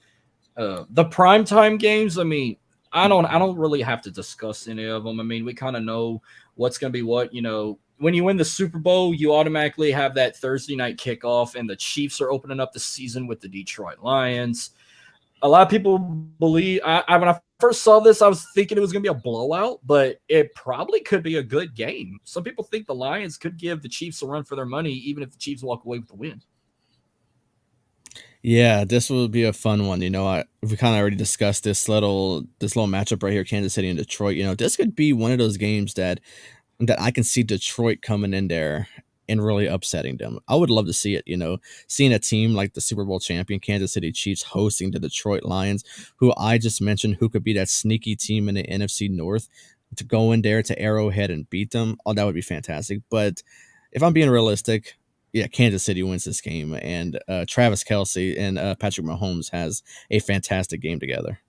The primetime games, I mean, I don't really have to discuss any of them. I mean, we kind of know what's going to be what. When you win the Super Bowl, you automatically have that Thursday night kickoff, and the Chiefs are opening up the season with the Detroit Lions. A lot of people believe when I first saw this, I was thinking it was going to be a blowout, but it probably could be a good game. Some people think the Lions could give the Chiefs a run for their money, even if the Chiefs walk away with the win. Yeah, this will be a fun one. We kind of already discussed this little matchup right here, Kansas City and Detroit. This could be one of those games that I can see Detroit coming in there and really upsetting them. I would love to see it, seeing a team like the Super Bowl champion Kansas City Chiefs hosting the Detroit Lions, who I just mentioned, who could be that sneaky team in the NFC North, to go in there to Arrowhead and beat them. Oh, that would be fantastic. But if I'm being realistic, yeah, Kansas City wins this game, and Travis Kelce and Patrick Mahomes has a fantastic game together.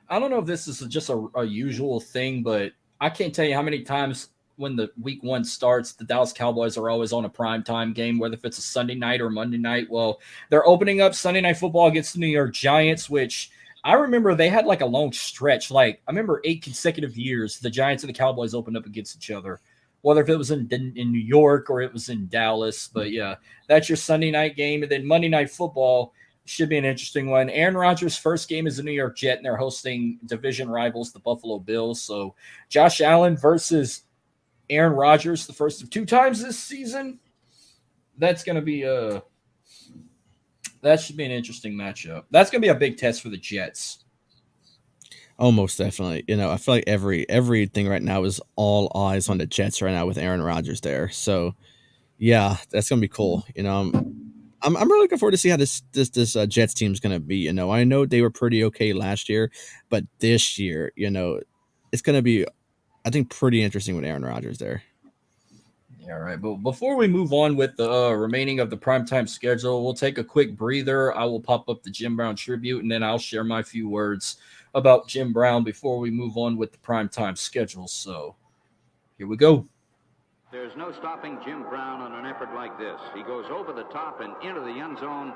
I don't know if this is just a usual thing, but I can't tell you how many times when the week one starts, the Dallas Cowboys are always on a primetime game, whether if it's a Sunday night or Monday night. Well, they're opening up Sunday Night Football against the New York Giants, which I remember they had like a long stretch. Like, I remember 8 consecutive years the Giants and the Cowboys opened up against each other, whether if it was in New York or it was in Dallas. But yeah, that's your Sunday night game. And then Monday Night Football should be an interesting one. Aaron Rodgers' first game is the New York Jet, and they're hosting division rivals, the Buffalo Bills. So Josh Allen versus Aaron Rodgers, the first of 2 times this season. That's going to be that should be an interesting matchup. That's going to be a big test for the Jets. Oh, most definitely. I feel like everything right now is all eyes on the Jets right now with Aaron Rodgers there. So, yeah, that's gonna be cool. I'm really looking forward to see how this Jets team is gonna be. I know they were pretty okay last year, but this year, it's gonna be, I think, pretty interesting with Aaron Rodgers there. Yeah, all right. But before we move on with the remaining of the primetime schedule, we'll take a quick breather. I will pop up the Jim Brown tribute, and then I'll share my few words about Jim Brown before we move on with the primetime schedule. So here we go. There's no stopping Jim Brown on an effort like this. He goes over the top and into the end zone.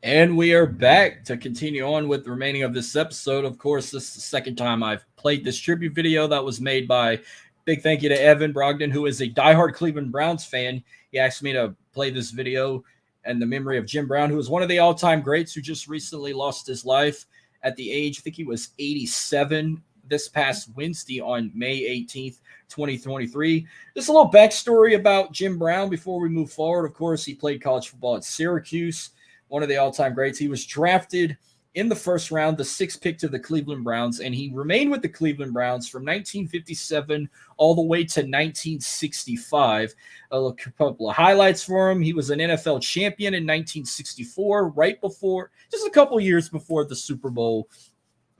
And we are back to continue on with the remaining of this episode. Of course, this is the second time I've played this tribute video that was made by big thank you to Evan Brogdon, who is a diehard Cleveland Browns fan. He asked me to play this video in the memory of Jim Brown, who was one of the all-time greats who just recently lost his life at the age, I think he was 87 this past Wednesday on May 18th, 2023. Just a little backstory about Jim Brown before we move forward. Of course, he played college football at Syracuse, one of the all-time greats. He was drafted in the first round, the 6th pick to the Cleveland Browns, and he remained with the Cleveland Browns from 1957 all the way to 1965. A couple of highlights for him. He was an NFL champion in 1964, right before, just a couple years before the Super Bowl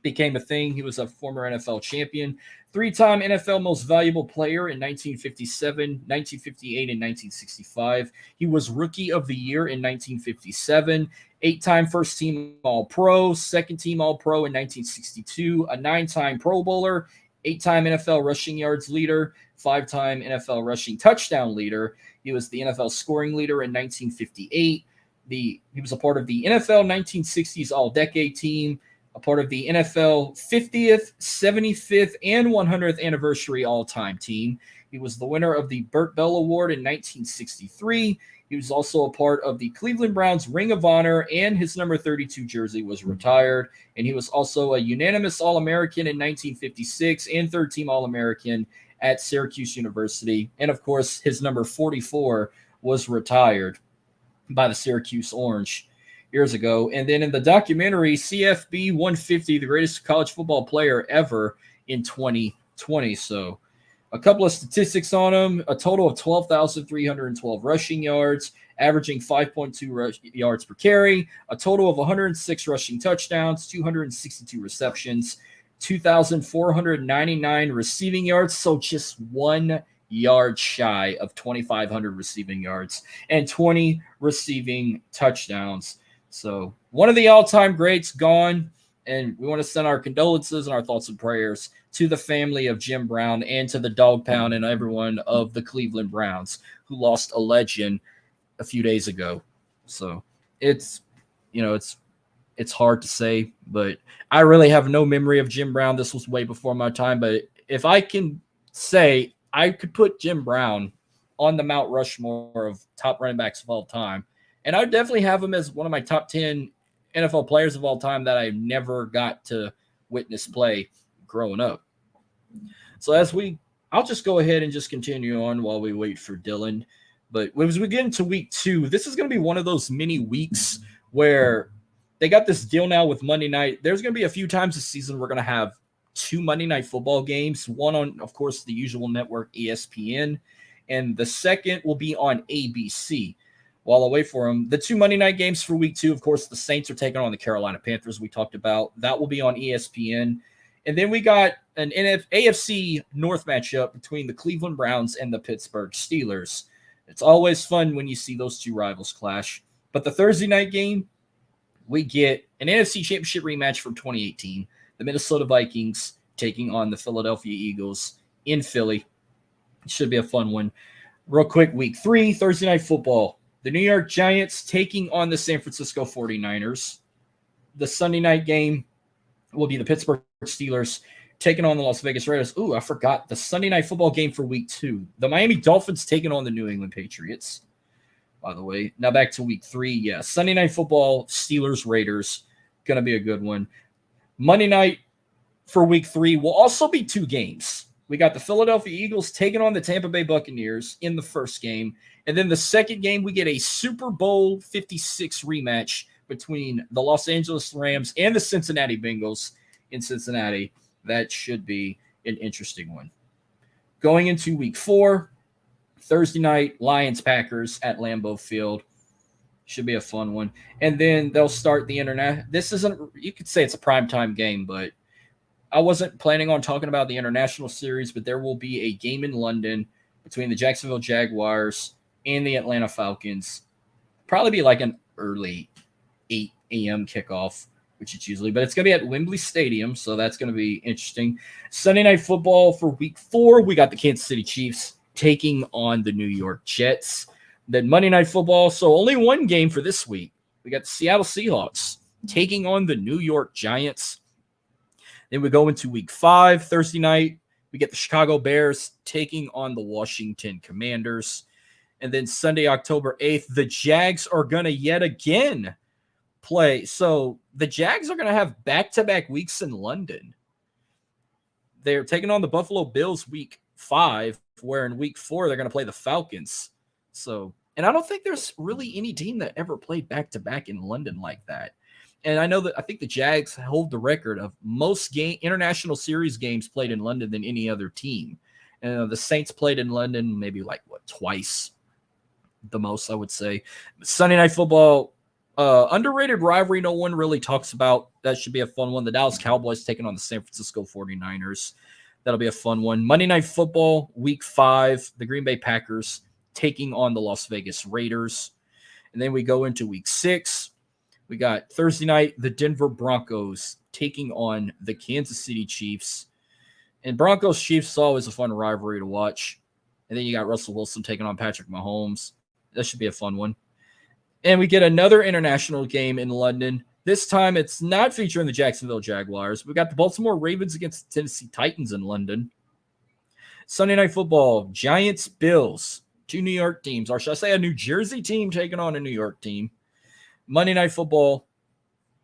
became a thing. He was a former NFL champion, 3-time NFL Most Valuable Player in 1957, 1958, and 1965. He was Rookie of the Year in 1957, 8-time first-team All-Pro, second-team All-Pro in 1962, a 9-time Pro Bowler, 8-time NFL rushing yards leader, 5-time NFL rushing touchdown leader. He was the NFL scoring leader in 1958. He was a part of the NFL 1960s All-Decade Team, a part of the NFL 50th, 75th, and 100th anniversary all-time team. He was the winner of the Burt Bell Award in 1963. He was also a part of the Cleveland Browns Ring of Honor, and his number 32 jersey was retired. And he was also a unanimous All-American in 1956 and third-team All-American at Syracuse University. And, of course, his number 44 was retired by the Syracuse Orange years ago. And then in the documentary, CFB 150, the greatest college football player ever in 2020. So a couple of statistics on him: a total of 12,312 rushing yards, averaging 5.2 yards per carry, a total of 106 rushing touchdowns, 262 receptions, 2,499 receiving yards. So just 1 yard shy of 2,500 receiving yards and 20 receiving touchdowns. So one of the all-time greats gone, and we want to send our condolences and our thoughts and prayers to the family of Jim Brown and to the Dog Pound and everyone of the Cleveland Browns who lost a legend a few days ago. So it's hard to say, but I really have no memory of Jim Brown. This was way before my time, but if I can say, I could put Jim Brown on the Mount Rushmore of top running backs of all time. And I would definitely have him as one of my top 10 NFL players of all time that I never got to witness play growing up. So I'll just go ahead and just continue on while we wait for Dylan. But as we get into week 2, this is going to be one of those mini weeks where they got this deal now with Monday night. There's going to be a few times this season we're going to have 2 Monday Night Football games, one on, of course, the usual network, ESPN, and the second will be on ABC. While I wait for them, the 2 Monday night games for week 2, of course, the Saints are taking on the Carolina Panthers we talked about. That will be on ESPN. And then we got an AFC North matchup between the Cleveland Browns and the Pittsburgh Steelers. It's always fun when you see those 2 rivals clash. But the Thursday night game, we get an NFC Championship rematch from 2018. The Minnesota Vikings taking on the Philadelphia Eagles in Philly. It should be a fun one. Real quick, week 3, Thursday night football. The New York Giants taking on the San Francisco 49ers. The Sunday night game will be the Pittsburgh Steelers taking on the Las Vegas Raiders. Ooh, I forgot the Sunday night football game for week 2. The Miami Dolphins taking on the New England Patriots, by the way. Now back to week 3. Yeah, Sunday night football, Steelers Raiders. Going to be a good one. Monday night for week 3 will also be 2 games. We got the Philadelphia Eagles taking on the Tampa Bay Buccaneers in the first game. And then the second game, we get a Super Bowl 56 rematch between the Los Angeles Rams and the Cincinnati Bengals in Cincinnati. That should be an interesting one. Going into week 4, Thursday night, Lions-Packers at Lambeau Field. Should be a fun one. And then they'll start the international. This isn't, you could say it's a primetime game, but I wasn't planning on talking about the international series, but there will be a game in London between the Jacksonville Jaguars and the Atlanta Falcons. Probably be like an early 8 a.m. kickoff, which it's usually, but it's going to be at Wembley Stadium, so that's going to be interesting. Sunday night football for week 4, we got the Kansas City Chiefs taking on the New York Jets. Then Monday night football, so only one game for this week. We got the Seattle Seahawks taking on the New York Giants. Then we go into week 5, Thursday night. we get the Chicago Bears taking on the Washington Commanders. And then Sunday, October 8th, the Jags are going to yet again play. So the Jags are going to have back-to-back weeks in London. They're taking on the Buffalo Bills week 5, where in week 4 they're going to play the Falcons. So, and I don't think there's really any team that ever played back-to-back in London like that. And I think the Jags hold the record of most international series games played in London than any other team. And the Saints played in London maybe twice, the most, I would say. Sunday Night Football, underrated rivalry no one really talks about. That should be a fun one. The Dallas Cowboys taking on the San Francisco 49ers. That'll be a fun one. Monday Night Football, week 5, the Green Bay Packers taking on the Las Vegas Raiders. And then we go into week 6. We got Thursday night, the Denver Broncos taking on the Kansas City Chiefs. And Broncos-Chiefs is always a fun rivalry to watch. And then you got Russell Wilson taking on Patrick Mahomes. That should be a fun one. And we get another international game in London. This time it's not featuring the Jacksonville Jaguars. We got the Baltimore Ravens against the Tennessee Titans in London. Sunday Night Football, Giants-Bills, 2 New York teams, or should I say a New Jersey team taking on a New York team. Monday Night Football,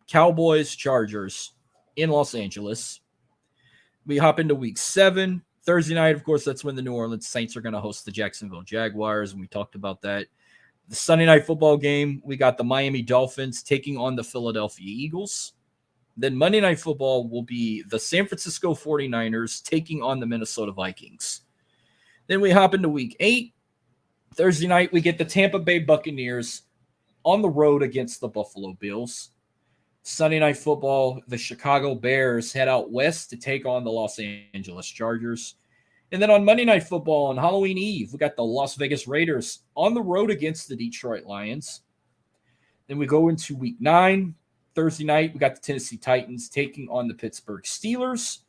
Cowboys-Chargers in Los Angeles. We hop into week 7. Thursday night, of course, that's when the New Orleans Saints are going to host the Jacksonville Jaguars, and we talked about that. The Sunday Night Football game, we got the Miami Dolphins taking on the Philadelphia Eagles. Then Monday Night Football will be the San Francisco 49ers taking on the Minnesota Vikings. Then we hop into week 8. Thursday night, we get the Tampa Bay Buccaneers on the road against the Buffalo Bills. Sunday Night Football, the Chicago Bears head out west to take on the Los Angeles Chargers. And then on Monday Night Football on Halloween Eve, we got the Las Vegas Raiders on the road against the Detroit Lions. Then we go into week 9. Thursday night, we got the Tennessee Titans taking on the Pittsburgh Steelers.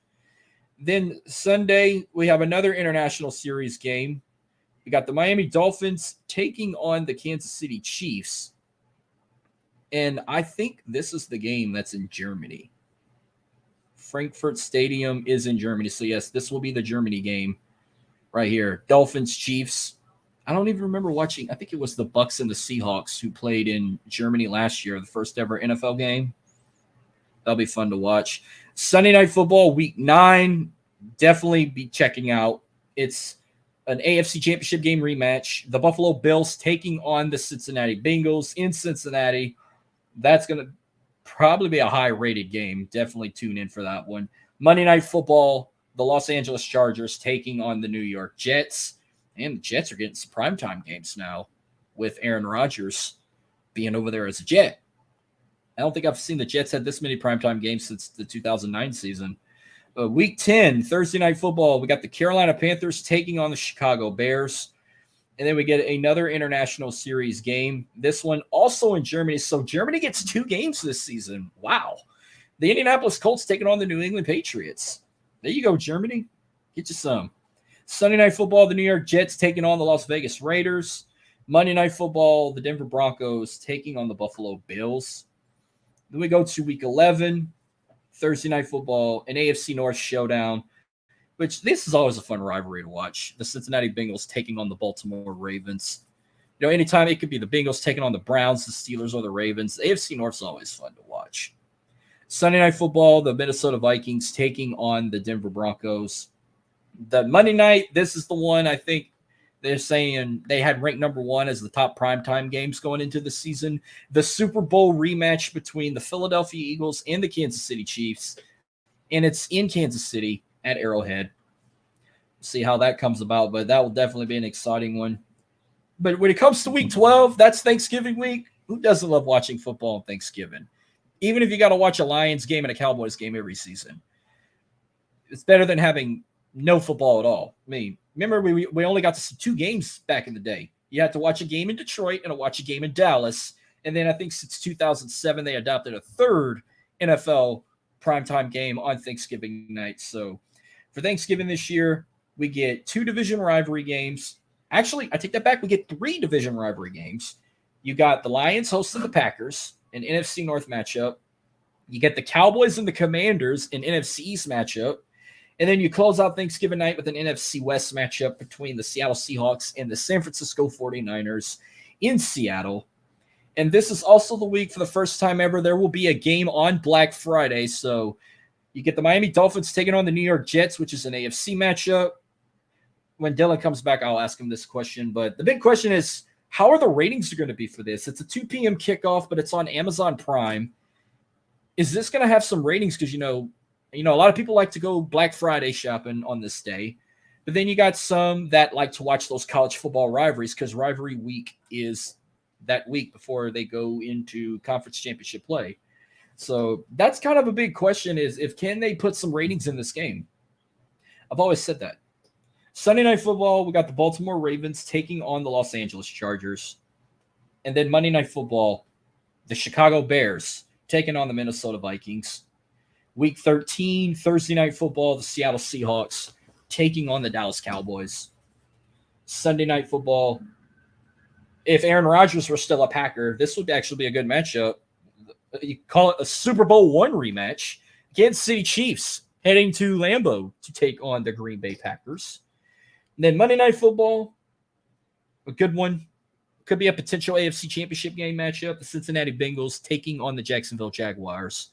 Then Sunday, we have another international series game. We got the Miami Dolphins taking on the Kansas City Chiefs. And I think this is the game that's in Germany. Frankfurt Stadium is in Germany. So, yes, this will be the Germany game right here. Dolphins, Chiefs. I don't even remember watching. I think it was the Bucks and the Seahawks who played in Germany last year, the first ever NFL game. That'll be fun to watch. Sunday Night Football, week 9. Definitely be checking out. It's an AFC Championship game rematch. The Buffalo Bills taking on the Cincinnati Bengals in Cincinnati. That's going to probably be a high-rated game. Definitely tune in for that one. Monday Night Football, the Los Angeles Chargers taking on the New York Jets. And the Jets are getting some primetime games now with Aaron Rodgers being over there as a Jet. I don't think I've seen the Jets had this many primetime games since the 2009 season. Week 10, Thursday Night Football, we got the Carolina Panthers taking on the Chicago Bears. And then we get another international series game. This one also in Germany. So Germany gets 2 games this season. Wow. The Indianapolis Colts taking on the New England Patriots. There you go, Germany. Get you some. Sunday Night Football, the New York Jets taking on the Las Vegas Raiders. Monday Night Football, the Denver Broncos taking on the Buffalo Bills. Then we go to week 11, Thursday Night Football, an AFC North showdown. Which this is always a fun rivalry to watch. The Cincinnati Bengals taking on the Baltimore Ravens. You know, anytime it could be the Bengals taking on the Browns, the Steelers, or the Ravens. The AFC North is always fun to watch. Sunday Night Football, the Minnesota Vikings taking on the Denver Broncos. The Monday night, this is the one I think they're saying they had ranked number 1 as the top primetime games going into the season. The Super Bowl rematch between the Philadelphia Eagles and the Kansas City Chiefs. And it's in Kansas City at Arrowhead. See how that comes about, but that will definitely be an exciting one. But when it comes to week 12, that's Thanksgiving week. Who doesn't love watching football on Thanksgiving? Even if you got to watch a Lions game and a Cowboys game every season. It's better than having no football at all. I mean, remember we only got to see 2 games back in the day. You had to watch a game in Detroit and watch a game in Dallas. And then I think since 2007, they adopted a 3rd NFL primetime game on Thanksgiving night. So for Thanksgiving this year, we get 2 division rivalry games. Actually, I take that back. We get 3 division rivalry games. You got the Lions hosting the Packers, an NFC North matchup. You get the Cowboys and the Commanders, an NFC East matchup. And then you close out Thanksgiving night with an NFC West matchup between the Seattle Seahawks and the San Francisco 49ers in Seattle. And this is also the week, for the first time ever, there will be a game on Black Friday. So you get the Miami Dolphins taking on the New York Jets, which is an AFC matchup. When Dylan comes back, I'll ask him this question. But the big question is, how are the ratings going to be for this? It's a 2 p.m. kickoff, but it's on Amazon Prime. Is this going to have some ratings? Because, a lot of people like to go Black Friday shopping on this day. But then you got some that like to watch those college football rivalries, because rivalry week is that week before they go into conference championship play. So that's kind of a big question, is can they put some ratings in this game? I've always said that. Sunday Night Football, we got the Baltimore Ravens taking on the Los Angeles Chargers. And then Monday Night Football, the Chicago Bears taking on the Minnesota Vikings. Week 13, Thursday Night Football, the Seattle Seahawks taking on the Dallas Cowboys. Sunday Night Football, if Aaron Rodgers were still a Packer, this would actually be a good matchup. You call it a Super Bowl I rematch. Kansas City Chiefs heading to Lambeau to take on the Green Bay Packers. And then Monday Night Football, a good one. Could be a potential AFC Championship game matchup. The Cincinnati Bengals taking on the Jacksonville Jaguars.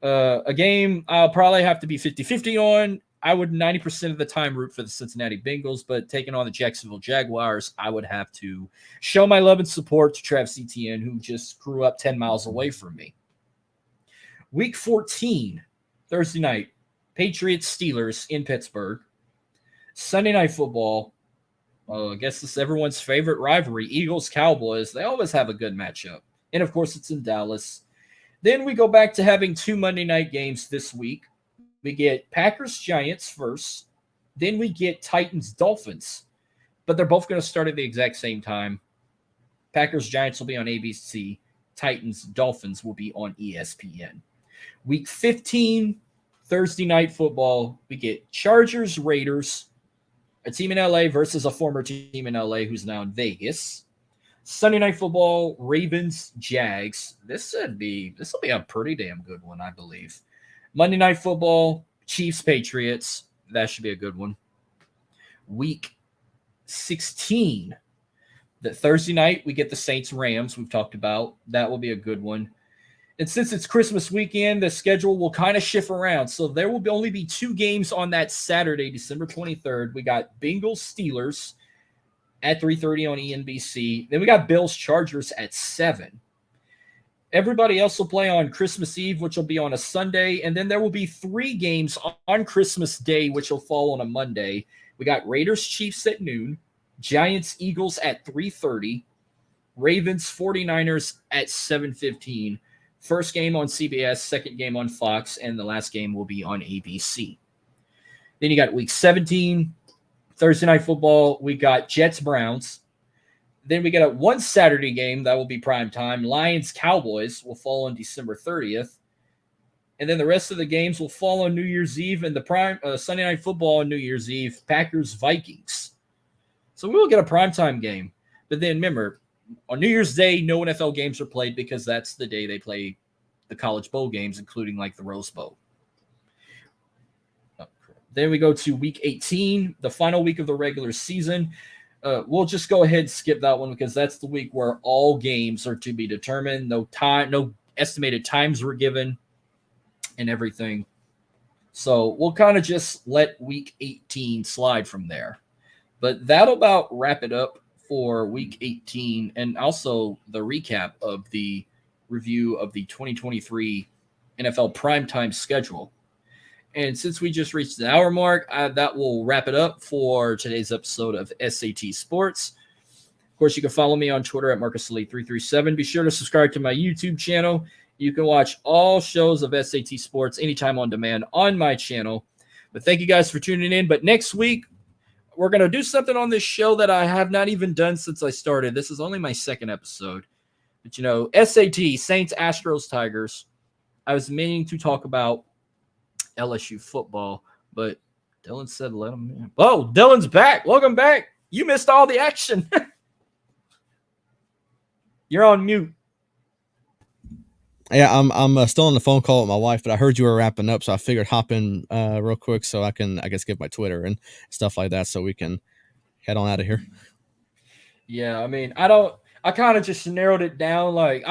A game I'll probably have to be 50-50 on. I would 90% of the time root for the Cincinnati Bengals, but taking on the Jacksonville Jaguars, I would have to show my love and support to Travis Etienne, who just grew up 10 miles away from me. Week 14, Thursday night, Patriots-Steelers in Pittsburgh. Sunday Night Football, I guess this is everyone's favorite rivalry, Eagles-Cowboys. They always have a good matchup. And, of course, it's in Dallas. Then we go back to having 2 Monday night games this week. We get Packers-Giants first. Then we get Titans-Dolphins. But they're both going to start at the exact same time. Packers-Giants will be on ABC. Titans-Dolphins will be on ESPN. Week 15, Thursday Night Football. We get Chargers-Raiders, a team in LA versus a former team in LA who's now in Vegas. Sunday Night Football, Ravens-Jags. This will be a pretty damn good one, I believe. Monday Night Football, Chiefs-Patriots. That should be a good one. Week 16, the Thursday night, we get the Saints-Rams we've talked about. That will be a good one. And since it's Christmas weekend, the schedule will kind of shift around. So there will only be 2 games on that Saturday, December 23rd. We got Bengals-Steelers at 3:30 on ENBC. Then we got Bills-Chargers at 7. Everybody else will play on Christmas Eve, which will be on a Sunday. And then there will be 3 games on Christmas Day, which will fall on a Monday. We got Raiders-Chiefs at noon, Giants-Eagles at 3:30, Ravens-49ers at 7:15. First game on CBS, second game on Fox, and the last game will be on ABC. Then you got Week 17, Thursday Night Football. We got Jets-Browns. Then we got one Saturday game that will be prime time. Lions-Cowboys will fall on December 30th. And then the rest of the games will fall on New Year's Eve, and the Sunday Night Football on New Year's Eve, Packers-Vikings. So we will get a primetime game. But then remember, on New Year's Day, no NFL games are played because that's the day they play the college bowl games, including like the Rose Bowl. Then we go to Week 18, the final week of the regular season. We'll just go ahead and skip that one because that's the week where all games are to be determined. No estimated times were given and everything. So we'll kind of just let Week 18 slide from there. But that'll about wrap it up for Week 18 and also the recap of the review of the 2023 NFL primetime schedule. And since we just reached the hour mark, that will wrap it up for today's episode of SAT Sports. Of course, you can follow me on Twitter at MarcusElite337. Be sure to subscribe to my YouTube channel. You can watch all shows of SAT Sports anytime on demand on my channel. But thank you guys for tuning in. But next week, we're going to do something on this show that I have not even done since I started. This is only my second episode. But, SAT, Saints, Astros, Tigers. I was meaning to talk about LSU football, but Dylan said let him in. Oh, Dylan's back. Welcome back. You missed all the action. You're on mute. Yeah, I'm still on the phone call with my wife, but I heard you were wrapping up, so I figured hop in real quick so I can, I guess, give my Twitter and stuff like that, so we can head on out of here. Yeah, I mean, I kind of just narrowed it down. Like,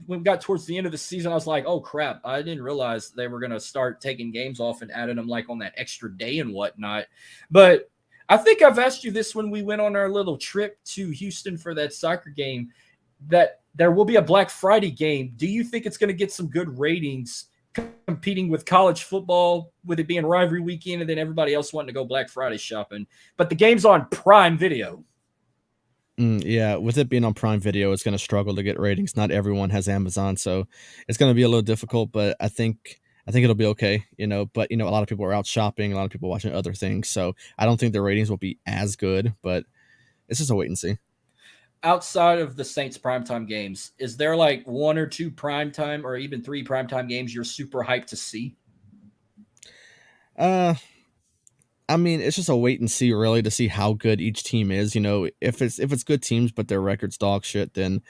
when we got towards the end of the season, I was like, oh crap, I didn't realize they were gonna start taking games off and adding them like on that extra day and whatnot. But I think I've asked you this when we went on our little trip to Houston for that soccer game, that there will be a Black Friday game. Do you think it's going to get some good ratings competing with college football, with it being rivalry weekend and then everybody else wanting to go Black Friday shopping? But the game's on Prime Video. Yeah, with it being on Prime Video, it's going to struggle to get ratings. Not everyone has Amazon, so it's going to be a little difficult. But I think it'll be okay. But a lot of people are out shopping, a lot of people watching other things, so I don't think the ratings will be as good. But it's just a wait and see. Outside of the Saints primetime games, is there like one or two primetime or even three primetime games you're super hyped to see? Uh, I mean, it's just a wait and see, really, to see how good each team is. If it's good teams, but their record's dog shit, then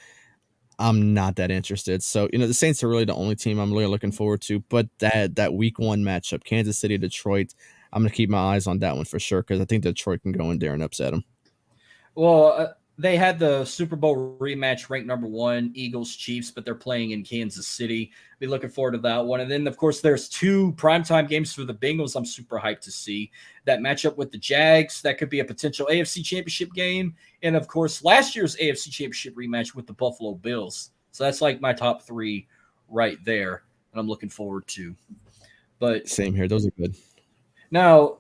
I'm not that interested. So, the Saints are really the only team I'm really looking forward to. But that week one matchup, Kansas City, Detroit, I'm gonna keep my eyes on that one for sure because I think Detroit can go in there and upset them. Well, they had the Super Bowl rematch ranked number one, Eagles Chiefs, but they're playing in Kansas City. Be looking forward to that one. And then, of course, there's two primetime games for the Bengals I'm super hyped to see. That matchup with the Jags, that could be a potential AFC Championship game. And, of course, last year's AFC Championship rematch with the Buffalo Bills. So that's like my top three right there that I'm looking forward to. But Same here. Those are good. now,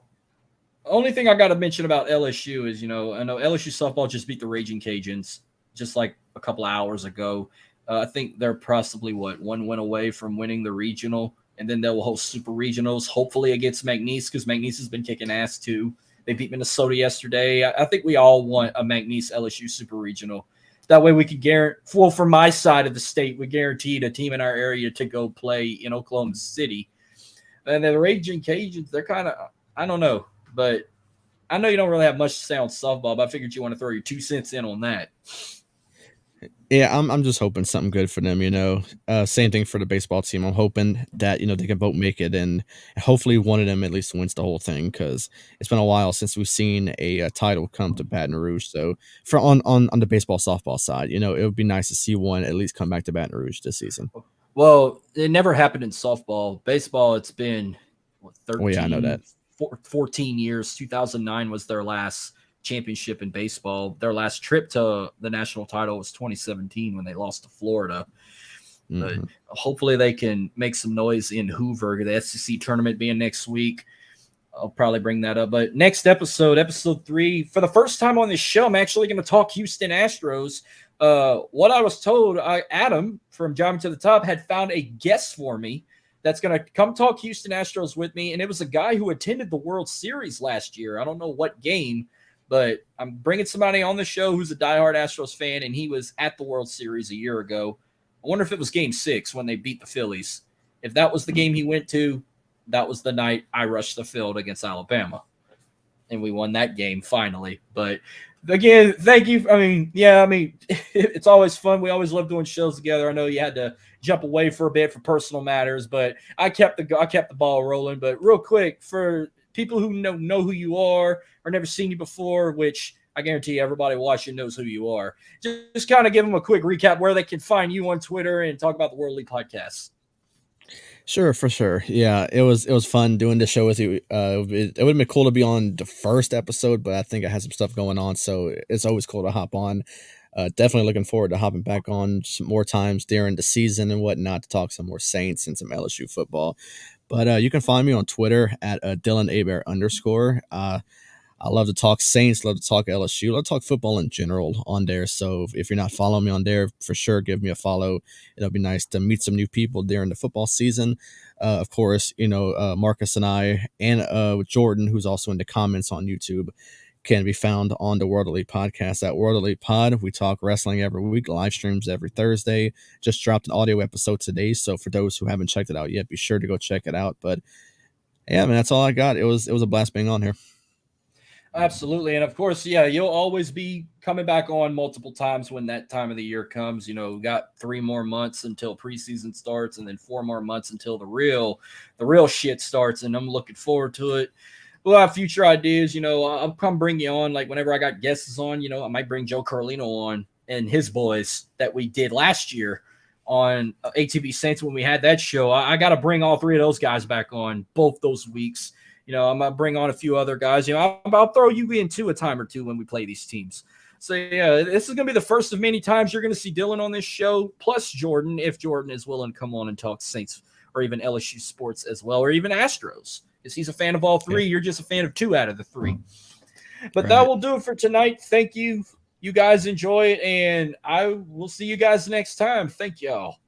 only thing I got to mention about LSU is, I know LSU softball just beat the Raging Cajuns just like a couple of hours ago. I think they're possibly one win away from winning the regional, and then they'll host super regionals, hopefully against McNeese, because McNeese has been kicking ass too. They beat Minnesota yesterday. I think we all want a McNeese LSU super regional. That way we can guarantee, well, from my side of the state, we guaranteed a team in our area to go play in Oklahoma City. And the Raging Cajuns, they're kind of, I don't know. But I know you don't really have much to say on softball, but I figured you want to throw your 2 cents in on that. Yeah, I'm just hoping something good for them. Same thing for the baseball team. I'm hoping that they can both make it, and hopefully one of them at least wins the whole thing because it's been a while since we've seen a title come to Baton Rouge. So for on the baseball softball side, it would be nice to see one at least come back to Baton Rouge this season. Well, it never happened in softball. Baseball, it's been 13. Oh yeah, I know that. 14 years. 2009 was their last championship in baseball. Their last trip to the national title was 2017 when they lost to Florida. Mm-hmm. But hopefully they can make some noise in Hoover, the SEC tournament being next week. I'll probably bring that up. But next episode 3, for the first time on this show, I'm actually going to talk Houston Astros. What I was told, Adam from Driving to the Top had found a guest for me that's going to come talk Houston Astros with me. And it was a guy who attended the World Series last year. I don't know what game, but I'm bringing somebody on the show who's a diehard Astros fan, and he was at the World Series a year ago. I wonder if it was Game 6 when they beat the Phillies. If that was the game he went to, that was the night I rushed the field against Alabama. And we won that game finally. But again, thank you. It's always fun. We always love doing shows together. I know you had to jump away for a bit for personal matters, but I kept the ball rolling. But real quick, for people who know who you are or never seen you before, which I guarantee everybody watching knows who you are, just kind of give them a quick recap where they can find you on Twitter and talk about the World League podcast. Sure, for sure. Yeah, it was fun doing this show with you. It would have been cool to be on the first episode, but I think I had some stuff going on, so it's always cool to hop on. Definitely looking forward to hopping back on some more times during the season and whatnot to talk some more Saints and some LSU football. But you can find me on Twitter at Dylan Hebert _. I love to talk Saints, love to talk LSU, love to talk football in general on there. So if you're not following me on there, for sure, give me a follow. It'll be nice to meet some new people during the football season. Of course, Marcus and I, and with Jordan, who's also in the comments on YouTube, can be found on the World Elite podcast at World Elite Pod. We talk wrestling every week, live streams every Thursday. Just dropped an audio episode today. So for those who haven't checked it out yet, be sure to go check it out. But yeah, man, that's all I got. It was a blast being on here. Absolutely. And of course, yeah, you'll always be coming back on multiple times when that time of the year comes. You know, we got 3 more months until preseason starts and then 4 more months until the real shit starts. And I'm looking forward to it. We'll have future ideas. You know, I'll come bring you on. Like whenever I got guests on, you know, I might bring Joe Carlino on and his boys that we did last year on ATB Saints when we had that show. I got to bring all 3 of those guys back on both those weeks. You know, I'm going to bring on a few other guys. You know, I'll throw you in too a time or two when we play these teams. So, yeah, this is going to be the first of many times you're going to see Dylan on this show, plus Jordan, if Jordan is willing to come on and talk Saints or even LSU sports as well, or even Astros, because he's a fan of all 3. You're just a fan of 2 out of the 3. But that will do it for tonight. Thank you. You guys enjoy it, and I will see you guys next time. Thank y'all.